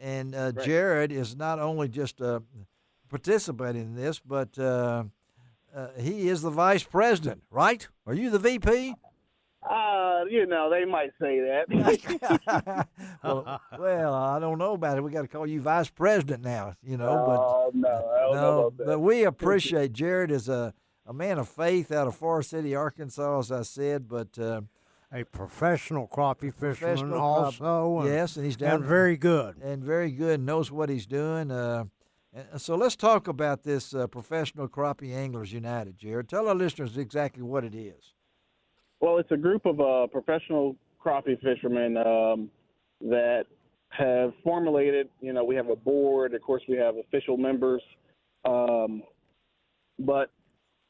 And Jarad is not only just participating in this, but he is the vice president, right? Are you the VP? They might say that. well, I don't know about it. We got to call you vice president now, No, I don't know about that. But we appreciate Jarad is a man of faith out of Forest City, Arkansas, as I said. But a professional crappie fisherman also. Yes, and he's down and very good. And very good, knows what he's doing. So let's talk about this Professional Crappie Anglers United, Jarad. Tell our listeners exactly what it is. Well, it's a group of professional crappie fishermen that have formulated, we have a board. Of course, we have official members. But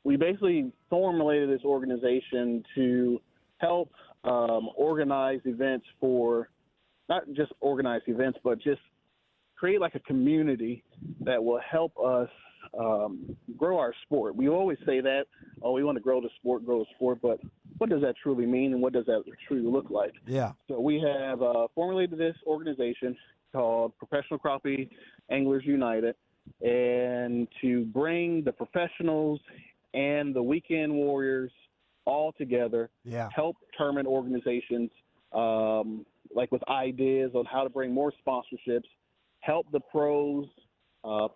we basically formulated this organization to help organize events for, not just organize events, but just create like a community that will help us grow our sport. We always say that, we want to grow the sport, but what does that truly mean and what does that truly look like? Yeah. So we have formulated this organization called Professional Crappie Anglers United, and to bring the professionals and the weekend warriors all together, help tournament organizations like with ideas on how to bring more sponsorships, help the pros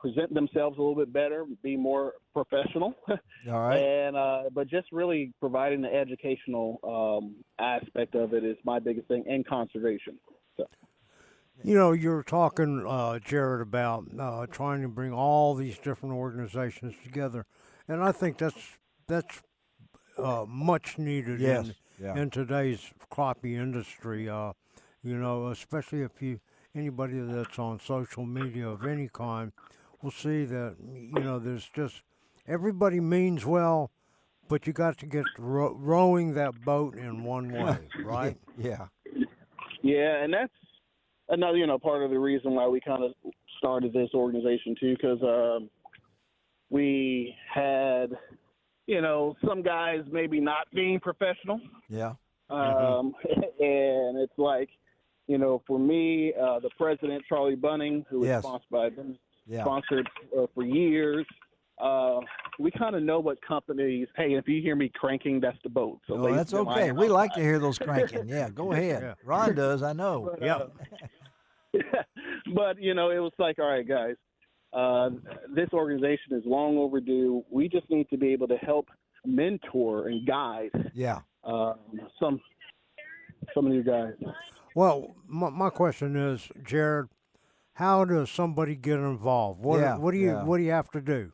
present themselves a little bit better, be more professional. All right. And but just really providing the educational aspect of it is my biggest thing, and conservation. So. You're talking, Jarad, about trying to bring all these different organizations together, and I think that's much needed in today's crappie industry. Especially if anybody that's on social media of any kind will see that, there's just, everybody means well, but you got to get rowing that boat in one way, right? Yeah. Yeah, and that's another, part of the reason why we kind of started this organization too, because we had, some guys maybe not being professional. Yeah. And it's like, for me, the president, Charlie Bunning, who was sponsored for years, we kind of know what companies, hey, if you hear me cranking, that's the boat. So that's okay. We like to hear those cranking. Yeah, go ahead. Yeah. Ron does, I know. But, it was like, all right, guys, this organization is long overdue. We just need to be able to help mentor and guide some of you guys. Well, my question is, Jarad, how does somebody get involved? What do you have to do?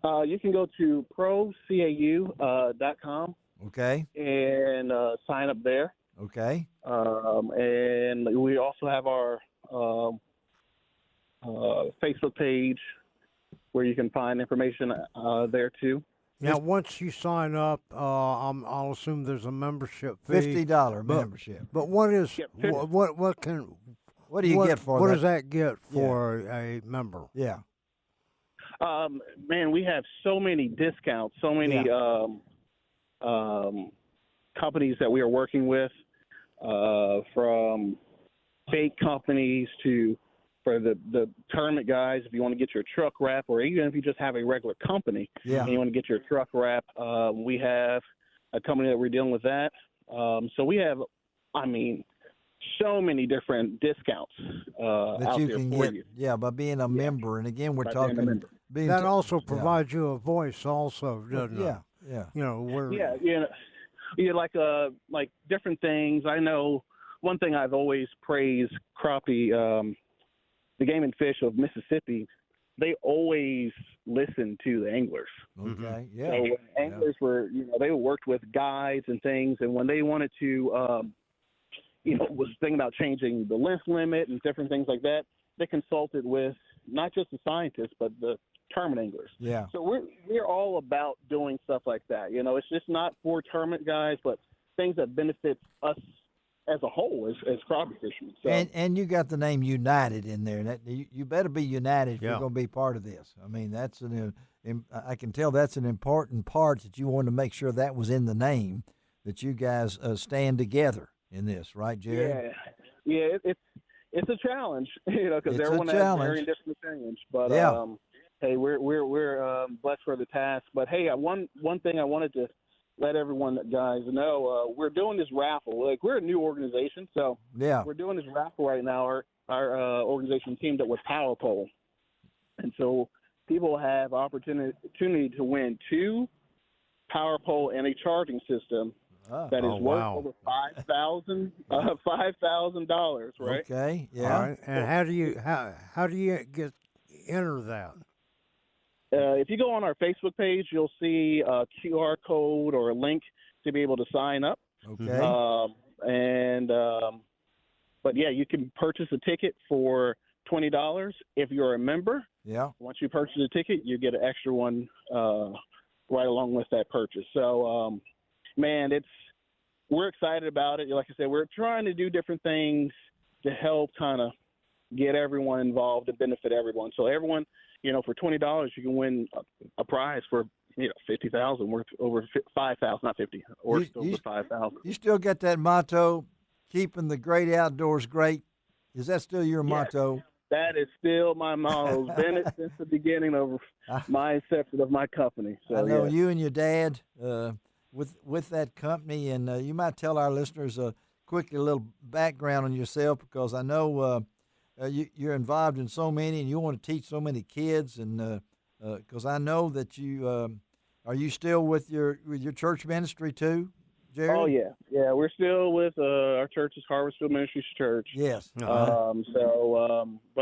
You can go to procau.com. Okay. And sign up there. Okay. And we also have our Facebook page where you can find information there too. Now, once you sign up, I'll assume there's a membership fee. $50 membership. But what do you get for that? What does that get for a member? Yeah. Man, we have so many discounts, so many companies that we are working with, from fake companies to for the tournament guys. If you want to get your truck wrap, or even if you just have a regular company and you want to get your truck wrap, we have a company that we're dealing with that. So we have, so many different discounts that you can get. Yeah, by being a member. And again, we're talking. That also provides you a voice, also, doesn't it? Yeah. Like different things. I know one thing I've always praised crappie, the Game and Fish of Mississippi. They always listen to the anglers. Okay. Yeah. So when anglers were, they worked with guides and things, and when they wanted to, was thinking about changing the length limit and different things like that, they consulted with not just the scientists, but the tournament anglers. Yeah. So we're all about doing stuff like that. It's just not for tournament guys, but things that benefit us as a whole as crappie fishermen. So. And you got the name United in there. That you better be united if you're going to be part of this. That's I can tell that's an important part that you want to make sure that was in the name, that you guys stand together in this, right, Jarad? Yeah. It's a challenge, because everyone has very different opinions. But hey, we're blessed for the task. But hey, one thing I wanted to let everyone guys know, we're doing this raffle. Like, we're a new organization, so we're doing this raffle right now. Our organization teamed up with Power Pole, and so people have opportunity to win 2 Power Pole and a charging system that is worth over $5,000, right? Okay, yeah. All right. And how do you enter that? If you go on our Facebook page, you'll see a QR code or a link to be able to sign up. Okay. But yeah, you can purchase a ticket for $20 if you're a member. Yeah. Once you purchase a ticket, you get an extra one right along with that purchase. So, man, we're excited about it. Like I said, we're trying to do different things to help kind of get everyone involved and benefit everyone. So everyone, for $20, you can win a prize for $50,000 worth over $5,000, not 50, or over $5,000. You still got that motto, keeping the great outdoors great. Is that still your motto? That is still my motto. It's been it since the beginning of my inception of my company. So, I know you and your dad with that company, and you might tell our listeners quickly a little background on yourself, because I know you're involved in so many, and you want to teach so many kids, and because I know that you are you still with your church ministry too, Jared? Oh yeah, we're still with our church's Harvestville Ministries Church. Yes. But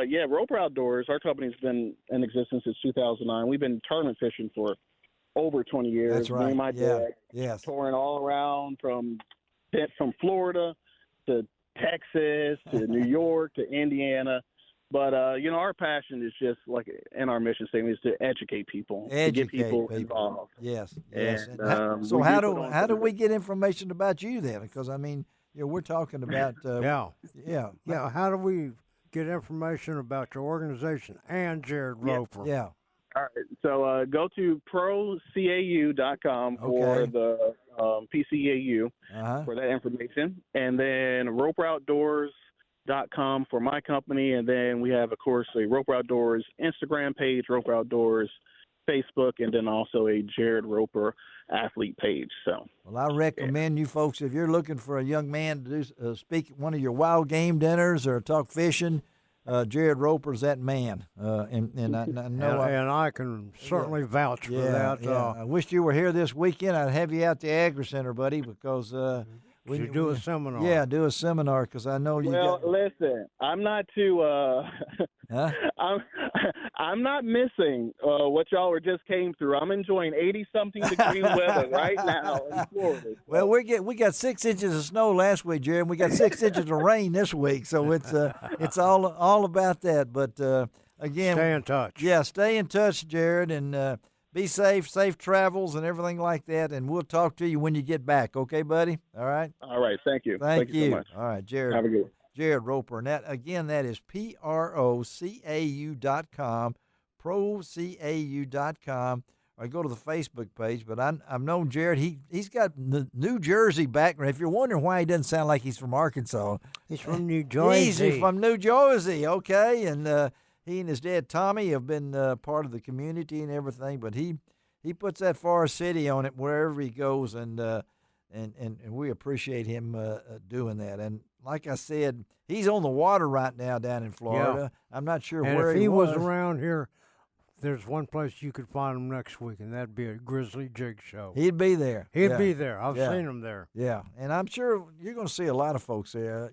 yeah, Roper Outdoors, our company's been in existence since 2009. We've been tournament fishing for over 20 years. That's right. Me and my dad, yes, touring all around from Florida to Texas to New York to Indiana. But, our passion is just like in our mission statement is to educate people, to get people involved. Yes. And, so how do we get information about you then? Because, I mean, we're talking about How do we get information about your organization and Jarad Roper? Yeah. All right. So go to procau.com for the PCAU for that information, and then roperoutdoors.com for my company, and then we have, of course, a Roper Outdoors Instagram page, Roper Outdoors Facebook, and then also a Jarad Roper athlete page. So, well, I recommend you folks, if you're looking for a young man to do speak at one of your wild game dinners or talk fishing, Jarad Roper's that man, and I know, and I can certainly vouch for that. I wish you were here this weekend. I'd have you out the Agri Center, buddy, because we do a seminar. Yeah, do a seminar, because I know you. Well, listen, I'm not too. I'm not missing what y'all just came through. I'm enjoying 80-something degree weather right now in Florida. So. Well, we got 6 inches of snow last week, Jared. And we got 6 inches of rain this week, so it's all about that. But again, stay in touch. Yeah, stay in touch, Jared, and be safe travels, and everything like that. And we'll talk to you when you get back. Okay, buddy? All right. All right. Thank you. Thank you so much. All right, Jared. Have a good one. Jarad Roper. And that is procau.com, procau.com, or go to the Facebook page. But I've known Jarad. He's got the New Jersey background. If you're wondering why he doesn't sound like he's from Arkansas, he's from New Jersey. He's from New Jersey, okay? And he and his dad Tommy have been part of the community and everything. But he puts that Forest City on it wherever he goes, and we appreciate him doing that. And like I said, he's on the water right now down in Florida. Yeah. I'm not sure where he was. If he was around here, there's one place you could find him next week, and that'd be a Grizzly Jig Show. He'd be there. He'd be there. I've seen him there. Yeah, and I'm sure you're going to see a lot of folks there.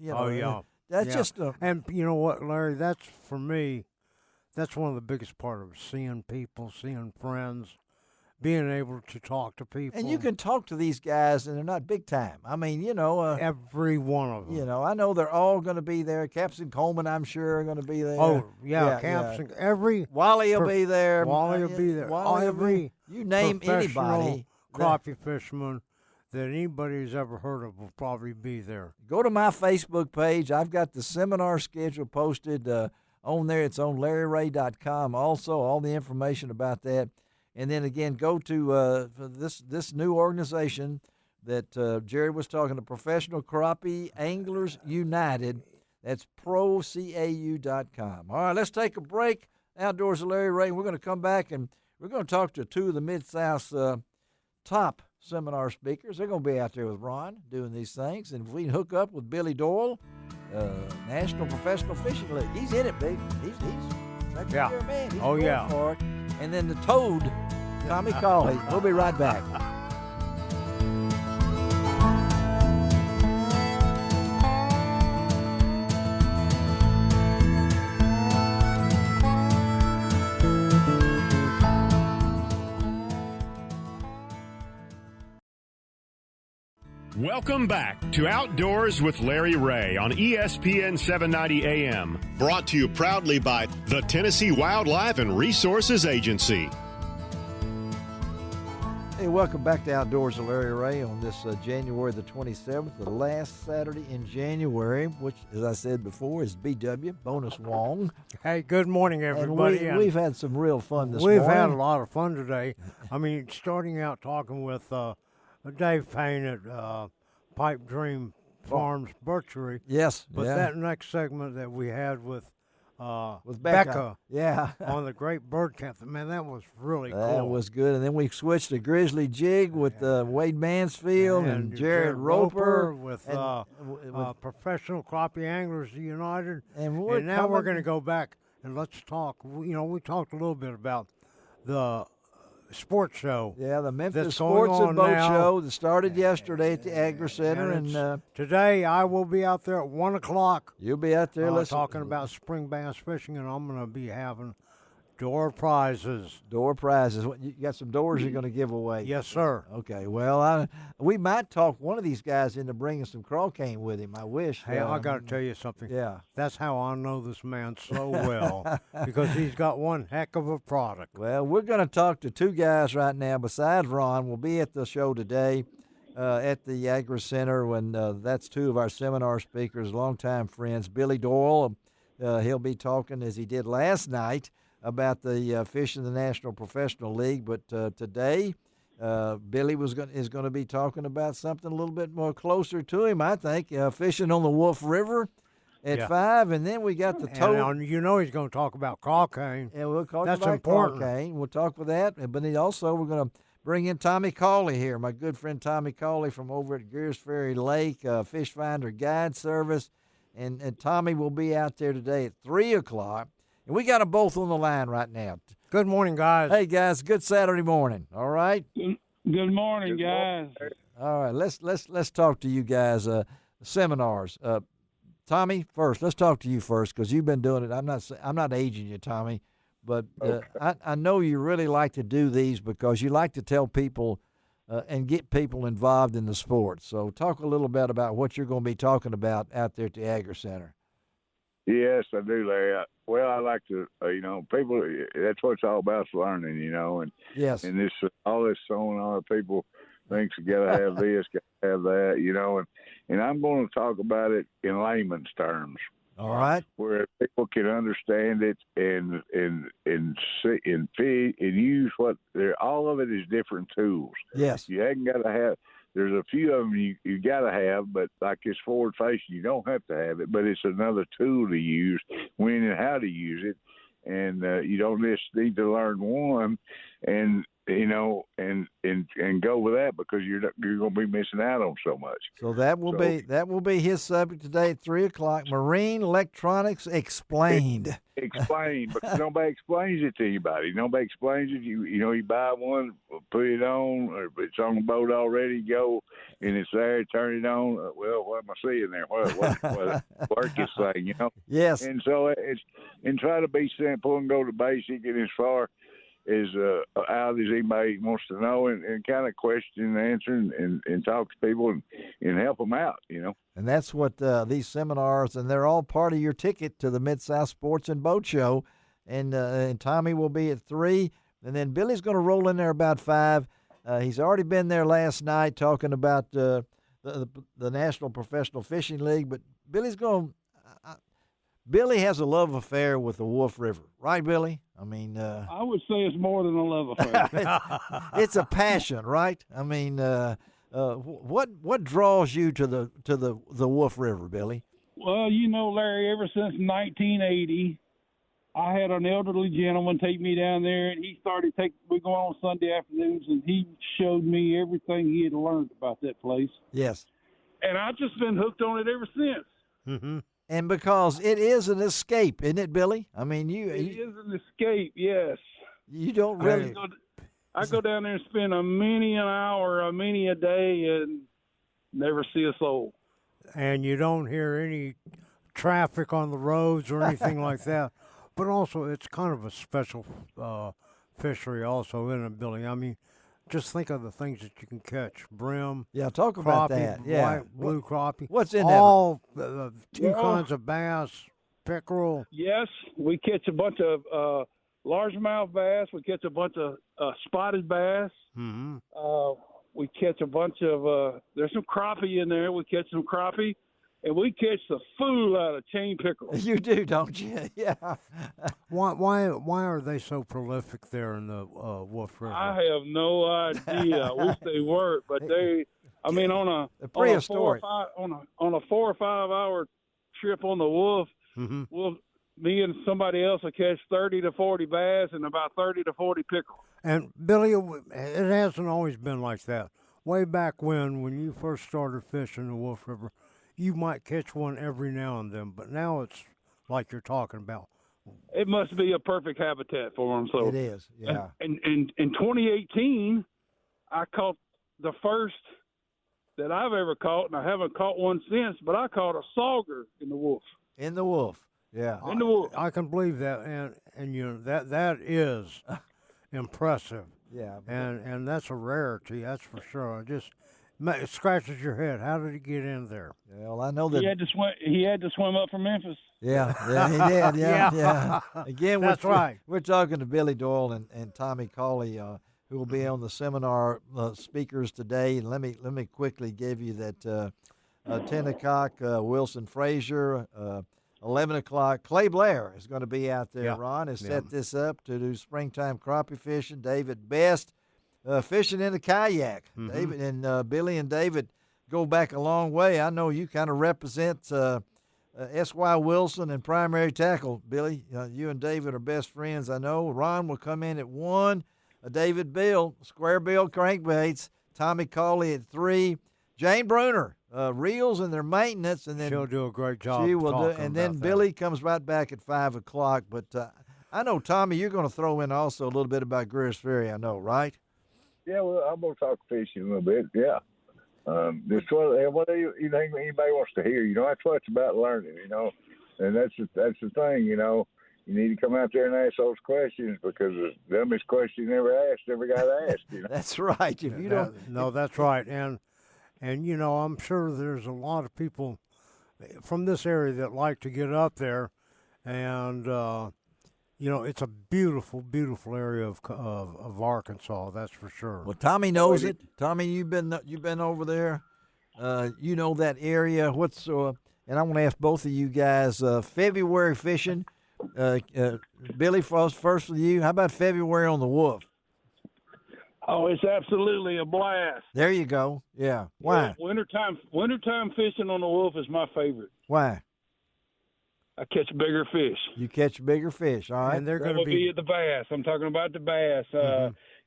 That's just and you know what, Larry? That's, for me, that's one of the biggest part of seeing people, seeing friends, being able to talk to people. And you can talk to these guys, and they're not big time. I mean, every one of them. I know they're all going to be there. Captain Coleman, I'm sure, are going to be there. Oh, Captain. Every Wally will be there. Wally will be there. Every you name anybody. Crappie fisherman that anybody's ever heard of will probably be there. Go to my Facebook page. I've got the seminar schedule posted on there. It's on LarryRay.com. Also, all the information about that. And then again, go to this new organization that Jarad was talking to, Professional Crappie Anglers United. That's procau.com. All right, let's take a break. Outdoors with Larry Ray. We're going to come back, and we're going to talk to two of the Mid-South's top seminar speakers. They're going to be out there with Ron doing these things. And if we can hook up with Billy Doyle, National Professional Fishing League. He's in it, baby. He's secretary man. He's going for it. And then the Toad, Tommy Cawley. We'll be right back. Welcome back to Outdoors with Larry Ray on ESPN 790 AM. Brought to you proudly by the Tennessee Wildlife and Resources Agency. Hey, welcome back to Outdoors with Larry Ray on this January the 27th, the last Saturday in January, which, as I said before, is BW, Bonus Wong. Hey, good morning, everybody. And we've had some real fun this morning. We've had a lot of fun today. I mean, starting out talking with Dave Payne at Pipe Dream Farms Butchery. Yes. But that next segment that we had with Becca. On the great bird camp. Man, that was really cool. That was good. And then we switched to Grizzly Jig with Wade Mansfield and Jarad Roper. With Professional Crappie Anglers United. And now we're going to go back and let's talk. We talked a little bit about the sports show. Yeah, the Memphis Sports and Boat Show that started yesterday at the Agri Center. And today I will be out there at 1 o'clock. You'll be out there talking about spring bass fishing, and I'm going to be having door prizes. Door prizes. You got some doors you're going to give away? Yes, sir. Okay, well, we might talk one of these guys into bringing some crawl cane with him, I wish. Hey, I got to tell you something. Yeah. That's how I know this man so well, because he's got one heck of a product. Well, we're going to talk to two guys right now besides Ron. We'll be at the show today at the Agri Center, when that's two of our seminar speakers, longtime friends. Billy Doyle, he'll be talking, as he did last night, about the fish in the National Professional League, but today Billy is going to be talking about something a little bit more closer to him, I think, fishing on the Wolf River at 5, and then we got the total. And he's going to talk about crawl cane. And we'll talk That's about important. Crawl cane. We'll talk with that, but also we're going to bring in Tommy Cawley here, my good friend Tommy Cawley from over at Gears Ferry Lake, Fish Finder Guide Service, and Tommy will be out there today at 3 o'clock. And we got them both on the line right now. Good morning, guys. Hey, guys, good Saturday morning. All right. Good morning, guys. All right, let's talk to you guys. Seminars. Tommy, first. Let's talk to you first because you've been doing it. I'm not aging you, Tommy, but I know you really like to do these because you like to tell people and get people involved in the sport. So talk a little bit about what you're going to be talking about out there at the Agri Center. Yes, I do, Larry. I like to, people, that's what it's all about, is learning, and yes. And this, all this sonar, people thinks you got to have this, got to have that, and I'm going to talk about it in layman's terms. All right. Where people can understand it and see and feed and use all of it is different tools. Yes. You haven't got to have. There's a few of them you got to have, but like this forward facing, you don't have to have it. But it's another tool to use when and how to use it, and you don't just need to learn one, and go with that because you're going to be missing out on so much. So that will be his subject today at 3 o'clock. Marine electronics explained. Explained, but nobody explains it to anybody. Nobody explains it. You buy one, put it on, or if it's on the boat already, go, and it's there, turn it on. Well, what am I seeing there? What work this thing, Yes. And so and try to be simple and go to basic and as far as out as anybody wants to know, and kind of question and answer and talk to people and help them out, And that's what these seminars, and they're all part of your ticket to the Mid-South Sports and Boat Show. And Tommy will be at 3, and then Billy's going to roll in there about 5. He's already been there last night talking about the National Professional Fishing League, but Billy has a love affair with the Wolf River, right, Billy? I mean, I would say it's more than a love affair. it's a passion, right? I mean, what draws you to the Wolf River, Billy? Well, Larry, ever since 1980, I had an elderly gentleman take me down there, and he started we go on Sunday afternoons, and he showed me everything he had learned about that place. Yes. And I've just been hooked on it ever since. Mm-hmm. And because it is an escape, isn't it, Billy? I mean, it is an escape, yes. You don't really. I go down there and spend many an hour, many a day, and never see a soul. And you don't hear any traffic on the roads or anything like that. But also, it's kind of a special fishery also, isn't it, Billy? I mean, just think of the things that you can catch: brim. Yeah, talk crappie, about that. Yeah, white, blue crappie. What's in all the two kinds of bass, pickerel. Yes, we catch a bunch of largemouth bass. We catch a bunch of spotted bass. Mm-hmm. We catch a bunch of there's some crappie in there. We catch some crappie. And we catch the fool out of chain pickerel. You do, don't you? Yeah. Why are they so prolific there in the Wolf River? I have no idea. I wish they were, but they. I mean, on a 4 or 5 hour trip on the Wolf, me and somebody else will catch 30 to 40 bass and about 30 to 40 pickerel. And Billy, it hasn't always been like that. Way back when you first started fishing the Wolf River, you might catch one every now and then, but now it's like you're talking about. It must be a perfect habitat for them. So it is, yeah. And in 2018, I caught the first that I've ever caught, and I haven't caught one since, but I caught a sauger in the Wolf. In the Wolf, yeah. In the Wolf. I can believe that, and you know that is impressive. Yeah. And that's a rarity, that's for sure. It scratches your head. How did he get in there? Well, I know that he had to swim up from Memphis. Yeah, he did. Yeah. Again, that's right. We're talking to Billy Doyle and Tommy Cawley, who will be on the seminar speakers today. And let me quickly give you that 10 o'clock Wilson Frazier, 11 o'clock Clay Blair is going to be out there. Yeah. Ron has set this up to do springtime crappie fishing. David Best. Fishing in a kayak. David and Billy and David go back a long way. I know you kind of represent S.Y. Wilson and primary tackle. Billy, you and David are best friends, I know. Ron will come in at 1. David Bill, square bill crankbaits. Tommy Cawley at 3. Jane Bruner, reels and their maintenance. And then she'll do a great job. She will do. And then Billy comes right back at 5 o'clock. But I know, Tommy, you're going to throw in also a little bit about Greer's Ferry, I know, right? Yeah, well, I'm gonna talk fishing a little bit. Yeah, just what do you think anybody wants to hear? You know, that's what it's about, learning. You know, and that's the thing. You know, you need to come out there and ask those questions, because the dumbest question never got asked. You know? That's right. If you don't, no, that's right. And you know, I'm sure there's a lot of people from this area that like to get up there, and you know, it's a beautiful, beautiful area of Arkansas. That's for sure. Well, Tommy knows it. Tommy, you've been over there. You know that area. What's and I want to ask both of you guys. February fishing. Billy, first with you. How about February on the Wolf? Oh, it's absolutely a blast. There you go. Yeah. Why? Wintertime fishing on the Wolf is my favorite. Why? I catch bigger fish. You catch bigger fish, all right? And they're going to be at the bass. I'm talking about the bass.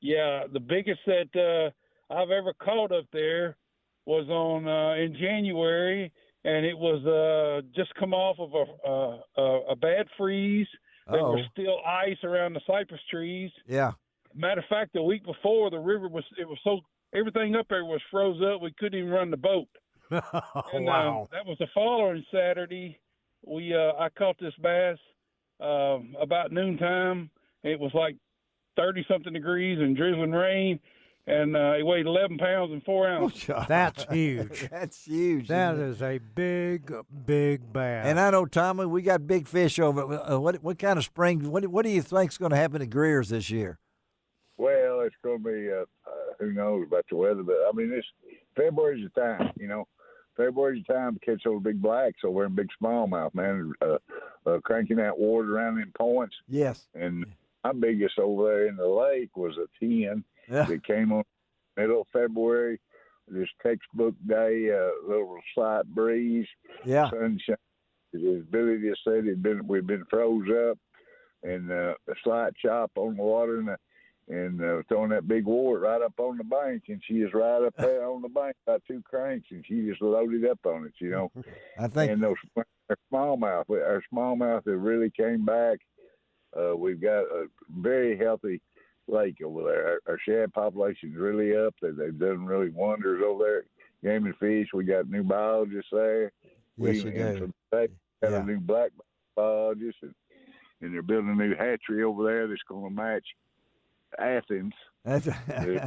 Yeah, the biggest that I've ever caught up there was on in January, and it was just come off of a bad freeze. There was still ice around the cypress trees. Yeah. Matter of fact, the week before, the river everything up there was froze up. We couldn't even run the boat. Wow. That was the following Saturday. I caught this bass about noontime. It was like 30-something degrees and drizzling rain, and he weighed 11 pounds and 4 ounces. That's huge. That's huge. That is a big, big bass. And I know, Tommy, we got big fish over. What kind of spring? What do you think's going to happen at Greer's this year? Well, it's going to be who knows about the weather, but I mean, February's the time, you know. February's the time to catch those big blacks over in big smallmouth, man. Cranking that water around them points. Yes. And my biggest over there in the lake was a 10 that came on middle of February. This textbook day, little slight breeze, sunshine. As Billy just said, we'd been froze up, and a slight chop on the water, and throwing that big wart right up on the bank, and she is right up there on the bank, about 2 cranks, and she just loaded up on it, you know. I think. And our smallmouth that really came back. We've got a very healthy lake over there. Our shad population's really up. They've done really wonders over there. Game and Fish, we got new biologists there. Yes, you do. They got a new black biologist, and they're building a new hatchery over there that's going to match Athens, That's I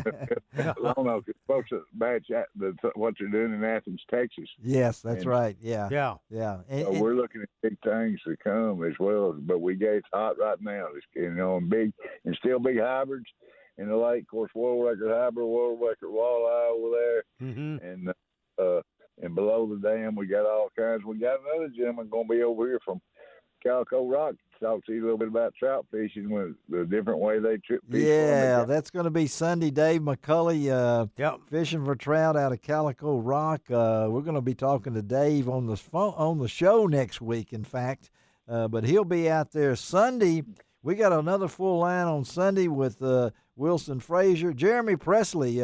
don't know, because folks batch what they're doing in Athens, Texas. Yes, that's right. Yeah. So we're looking at big things to come as well. But it's hot right now. And still big hybrids in the lake. Of course, world record hybrid, world record walleye over there. Mm-hmm. And below the dam, we got all kinds. We got another gentleman going to be over here from Calico Rock to talk to you a little bit about trout fishing, with the different way they trip fish. Yeah, that's going to be Sunday. Dave McCulley fishing for trout out of Calico Rock. We're going to be talking to Dave on the show next week, in fact. But he'll be out there Sunday. We got another full line on Sunday with Wilson Frazier, Jeremy Presley,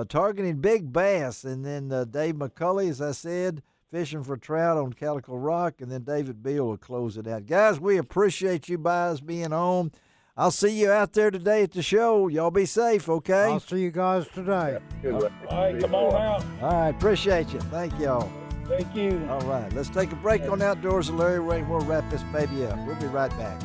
targeting big bass, and then Dave McCulley, as I said, fishing for trout on Calico Rock, and then David Beal will close it out. Guys, we appreciate you guys being on. I'll see you out there today at the show. Y'all be safe, okay? I'll see you guys today. All right, come on out. All right, appreciate you. Thank y'all. Thank you. All right, let's take a break on Outdoors with Larry Ray, and we'll wrap this baby up. We'll be right back.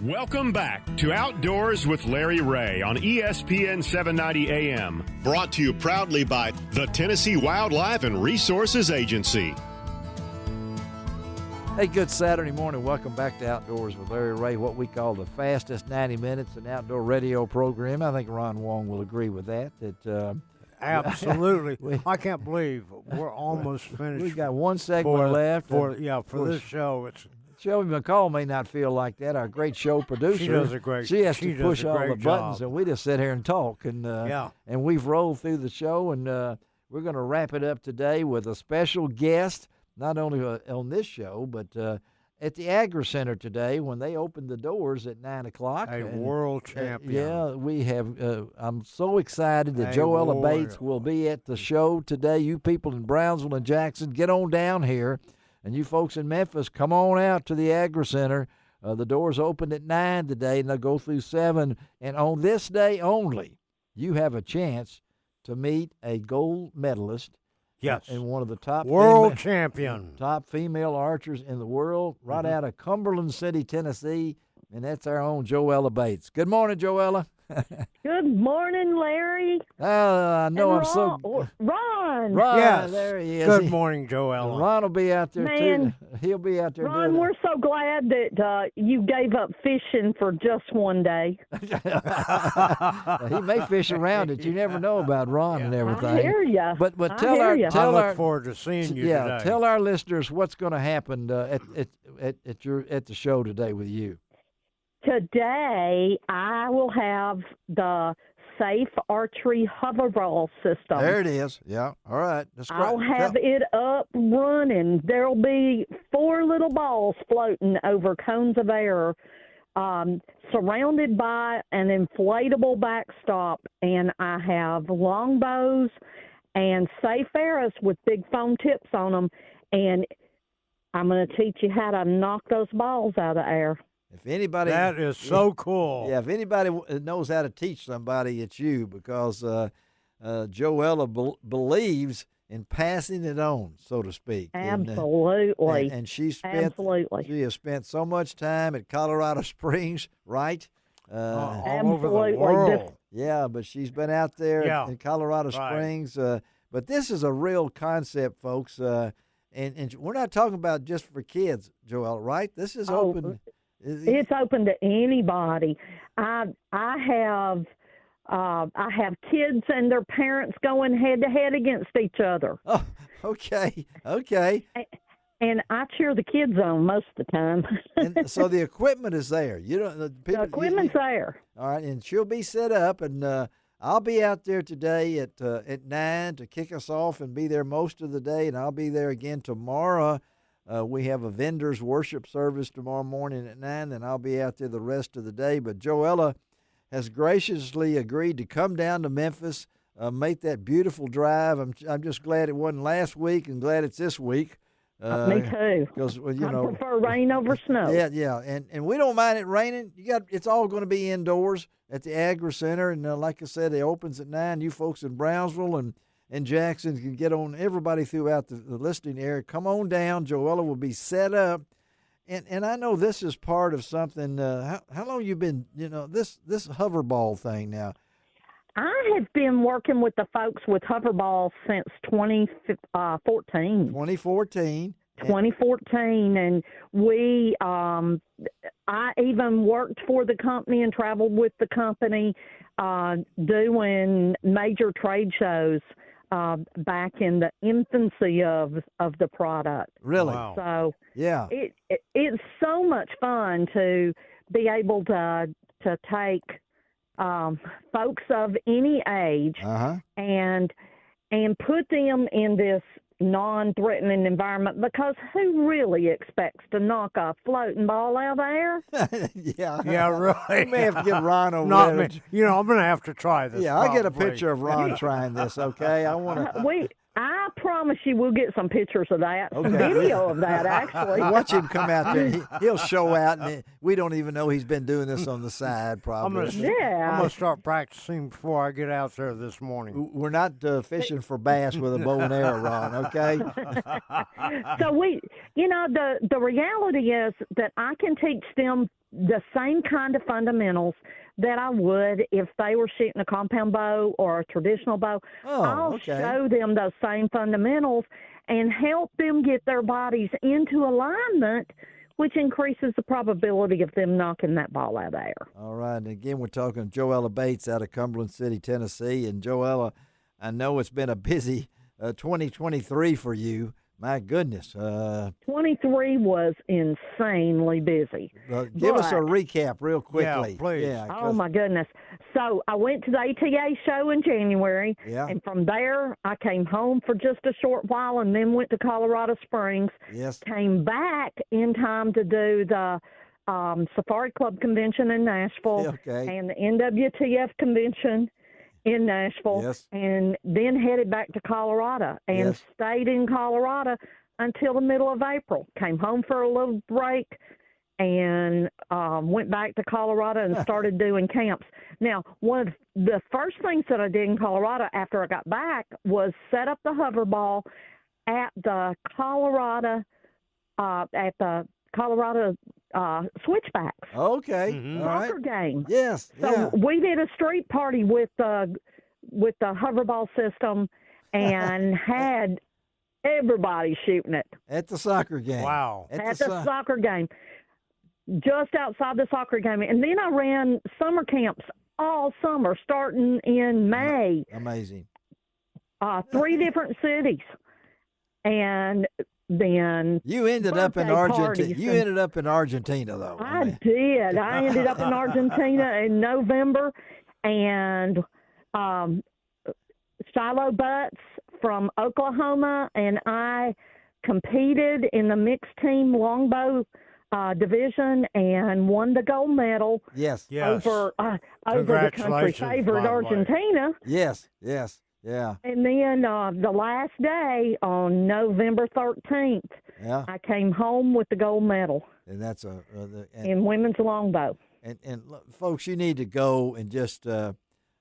Welcome back to Outdoors with Larry Ray on ESPN 790 AM. Brought to you proudly by the Tennessee Wildlife and Resources Agency. Hey, good Saturday morning. Welcome back to Outdoors with Larry Ray, what we call the fastest 90 minutes in outdoor radio program. I think Ron Wong will agree with that. Absolutely. I can't believe we're almost finished. We've got one segment left. For this show, Shelby McCall may not feel like that, our great show producer. She does a great job. She has to push all the buttons, and we just sit here and talk. And we've rolled through the show, and we're going to wrap it up today with a special guest, not only on this show, but at the Agri Center today when they opened the doors at 9 o'clock. A world champion. We have. I'm so excited that Joella Bates will be at the show today. You people in Brownsville and Jackson, get on down here. And you folks in Memphis, come on out to the Agri Center. The doors opened at 9 today, and they'll go through 7. And on this day only, you have a chance to meet a gold medalist. Yes. And one of the top world champion. Top female archers in the world, right out of Cumberland City, Tennessee. And that's our own Joella Bates. Good morning, Joella. Good morning, Larry. I know I'm so. Ron. Yes. There he is. Good morning, Joella. Ron will be out there too. He'll be out there. Ron, we're so glad that you gave up fishing for just one day. He may fish around it. You never know about Ron and everything. I hear you. But I look forward to seeing you today. Tell our listeners what's going to happen at the show today with you. Today, I will have the Safe Archery Hoverball system. There it is. Yeah. All right. I'll have it up running. There'll be 4 little balls floating over cones of air, surrounded by an inflatable backstop. And I have longbows and safe arrows with big foam tips on them. And I'm going to teach you how to knock those balls out of the air. If anybody, that is so cool. Yeah, if anybody knows how to teach somebody, it's you, because Joella believes in passing it on, so to speak. Absolutely. And she has spent so much time at Colorado Springs, right? All over the world. Yeah, but she's been out there in Colorado Springs. But this is a real concept, folks. And we're not talking about just for kids, Joella, right? This is open. It's open to anybody. I have kids and their parents going head to head against each other. Oh, okay. And I cheer the kids on most of the time. And so the equipment is there. The equipment's there. All right, and she'll be set up, and I'll be out there today at 9 to kick us off and be there most of the day, and I'll be there again tomorrow. We have a vendors worship service tomorrow morning at 9, and I'll be out there the rest of the day. But Joella has graciously agreed to come down to Memphis, make that beautiful drive. I'm just glad it wasn't last week and glad it's this week. Me too. Because I prefer rain over snow. Yeah, and we don't mind it raining. It's all going to be indoors at the Agri Center, and like I said, it opens at 9. You folks in Brownsville and Jackson can get on. Everybody throughout the listening area, come on down. Joella will be set up, and I know this is part of something. How long you been? This hoverball thing now. I have been working with the folks with hoverballs since 2014. 2014, and we, I even worked for the company and traveled with the company doing major trade shows back in the infancy of the product. Really? Wow. So yeah, it's so much fun to be able to take folks of any age and put them in this non-threatening environment, because who really expects to knock a floating ball out of the air? Yeah, right. You may have to get Ron over Not there. me. I'm going to have to try this. Yeah, I'll get a picture of Ron trying this, okay? I promise you we'll get some pictures of that, some video of that, actually. Watch him come out there. He'll show out, and we don't even know he's been doing this on the side, probably. I'm going to start practicing before I get out there this morning. We're not fishing for bass with a bow and arrow, Ron, okay? So the reality is that I can teach them the same kind of fundamentals that I would if they were shooting a compound bow or a traditional bow. I'll show them those same fundamentals and help them get their bodies into alignment, which increases the probability of them knocking that ball out of the air. All right. And again, we're talking Joella Bates out of Cumberland City, Tennessee. And Joella, I know it's been a busy 2023 for you. My goodness. 23 was insanely busy. Give us a recap real quickly. Yeah, please. Yeah, oh, my goodness. So I went to the ATA show in January, and from there I came home for just a short while and then went to Colorado Springs. Yes. Came back in time to do the Safari Club convention in Nashville and the NWTF convention in Nashville, and then headed back to Colorado and stayed in Colorado until the middle of April. Came home for a little break and went back to Colorado and started doing camps. Now, one of the first things that I did in Colorado after I got back was set up the hoverball at the Colorado Switchbacks. Okay. Soccer game. Yes. So we did a street party with the hoverball system and had everybody shooting it. At the soccer game. Wow. At the soccer game. Just outside the soccer game. And then I ran summer camps all summer, starting in May. Amazing. 3 different cities. And then you ended up in Argentina. You ended up in Argentina, though. I did. I ended up in Argentina in November, and Shiloh Butts from Oklahoma and I competed in the mixed team longbow division and won the gold medal. Yes. Over the country favorite Argentina. Yes. Yeah. And then the last day on November 13th, I came home with the gold medal. And that's in women's longbow. And folks, you need to go and just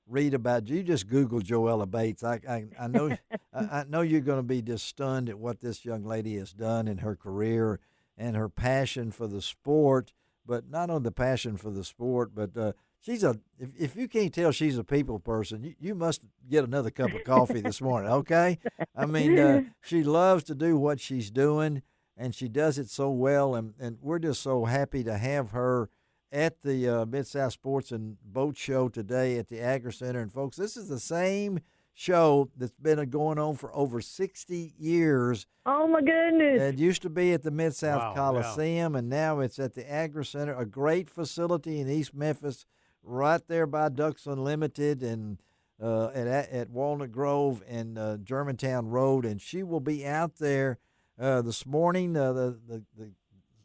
read about. You just Google Joella Bates. I know I know you're going to be just stunned at what this young lady has done in her career and her passion for the sport. But not only the passion for the sport, but she's if you can't tell she's a people person, you must get another cup of coffee this morning, okay? I mean, she loves to do what she's doing, and she does it so well, and we're just so happy to have her at the Mid-South Sports and Boat Show today at the Agri Center. And, folks, this is the same show that's been going on for over 60 years. Oh, my goodness. It used to be at the Mid-South Coliseum, and now it's at the Agri Center, a great facility in East Memphis, right there by Ducks Unlimited and at Walnut Grove and Germantown Road. And she will be out there this morning. The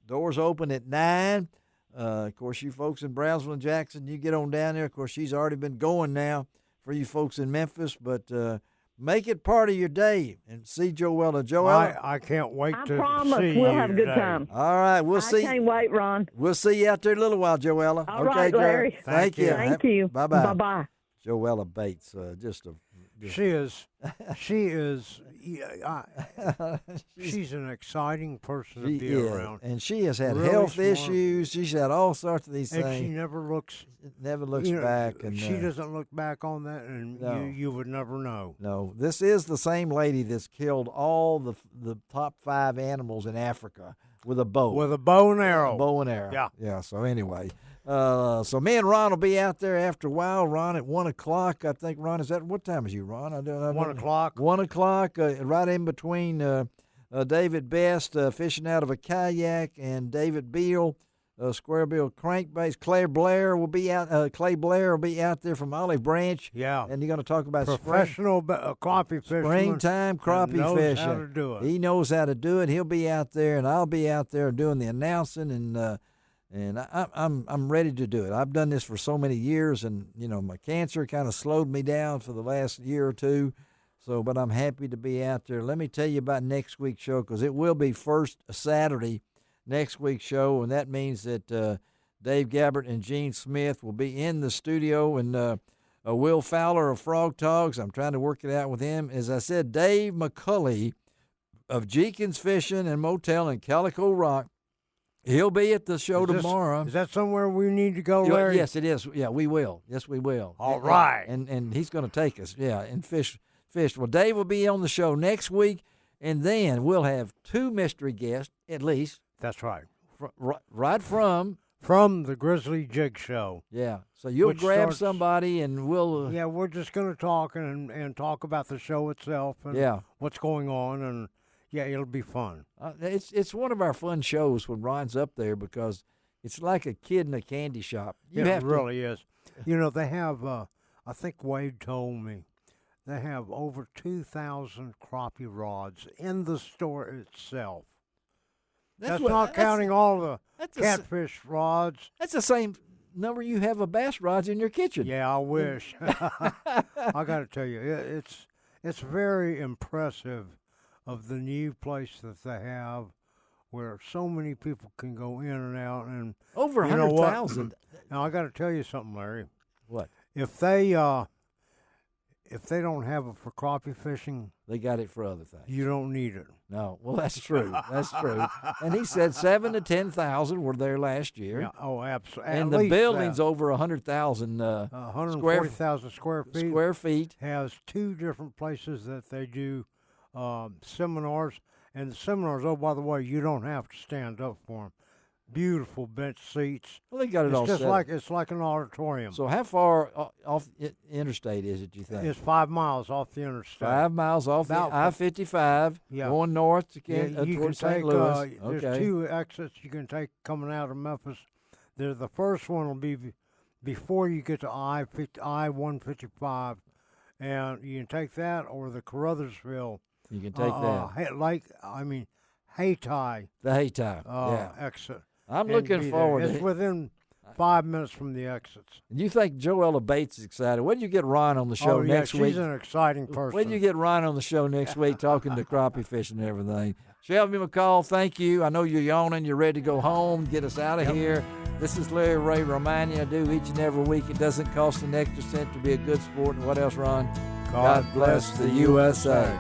doors open at 9. Of course, you folks in Brownsville and Jackson, you get on down there. Of course, she's already been going now for you folks in Memphis. But make it part of your day and see Joella. Joella, I can't wait to see you. I promise we'll have a good time. All right, we'll see. I can't wait, Ron. We'll see you out there in a little while, Joella. All right, Larry. Thank you. Thank you. Bye-bye. Bye-bye. Joella Bates, she's an exciting person to be around. And she has had really health smart. issues. She's had all sorts of these and things. She never looks back. And she doesn't look back on that, and you would never know. No, this is the same lady that's killed all the top 5 animals in Africa with a bow. With a bow and arrow. Yeah. So anyway. So me and Ron will be out there after a while. Ron at 1 o'clock. I think, Ron, is that, what time is you, Ron? 1 o'clock. 1 o'clock, right in between David Best fishing out of a kayak and David Beal, square bill crankbaits. Clay Blair will be out there from Olive Branch. Yeah. And you're going to talk about professional crappie fishing. Springtime crappie fishing. How to do it. He knows how to do it. He'll be out there, and I'll be out there doing the announcing, and I'm ready to do it. I've done this for so many years, and my cancer kind of slowed me down for the last year or two. So, but I'm happy to be out there. Let me tell you about next week's show, because it will be first Saturday, next week's show, and that means that Dave Gabbert and Gene Smith will be in the studio, and Will Fowler of Frog Togs. I'm trying to work it out with him. As I said, Dave McCulley of Jenkins Fishing and Motel in Calico Rock. He'll be at the show tomorrow. Is that somewhere we need to go, Larry? Yes, it is. Yeah, we will. Yes, we will. All right. And he's going to take us, and fish. Well, Dave will be on the show next week, and then we'll have 2 mystery guests, at least. That's right. Right from the Grizzly Jig Show. Yeah. So you'll grab somebody, and we'll... yeah, we're just going to talk and talk about the show itself and what's going on, and... yeah, it'll be fun. It's one of our fun shows when Ron's up there, because it's like a kid in a candy shop. It really is. They have, I think Wade told me, they have over 2,000 crappie rods in the store itself. That's not counting all the catfish rods. That's the same number you have of bass rods in your kitchen. Yeah, I wish. I got to tell you, it's very impressive of the new place that they have, where so many people can go in and out, and over 100,000. Now I got to tell you something, Larry. What? If they don't have it for crappie fishing, they got it for other things. You don't need it. No, well, that's true. That's true. And he said 7,000 to 10,000 were there last year. Yeah, oh, absolutely. And the building's over 100,000 140,000 square feet. Square feet. Has 2 different places that they do seminars, and the seminars, oh, by the way, you don't have to stand up for them. Beautiful bench seats. Well, they got it all set. It's like an auditorium. So how far off interstate is it, you think? It's 5 miles off the interstate. 5 miles off the I-55, going north towards St. Louis. There's 2 exits you can take coming out of Memphis. The first one will be before you get to I-155, and you can take that, or the Caruthersville. You can take that. Hayti. The Hayti, exit. I'm looking forward to it. It's within 5 minutes from the exits. And you think Joella Bates is excited? When you get Ron on the show next week? She's an exciting person. When you get Ron on the show next week talking to crappie fishing and everything. Shelby McCall, thank you. I know you're yawning. You're ready to go home, get us out of here. This is Larry Ray reminding you I do each and every week. It doesn't cost an extra cent to be a good sport. And what else, Ron? God bless the USA.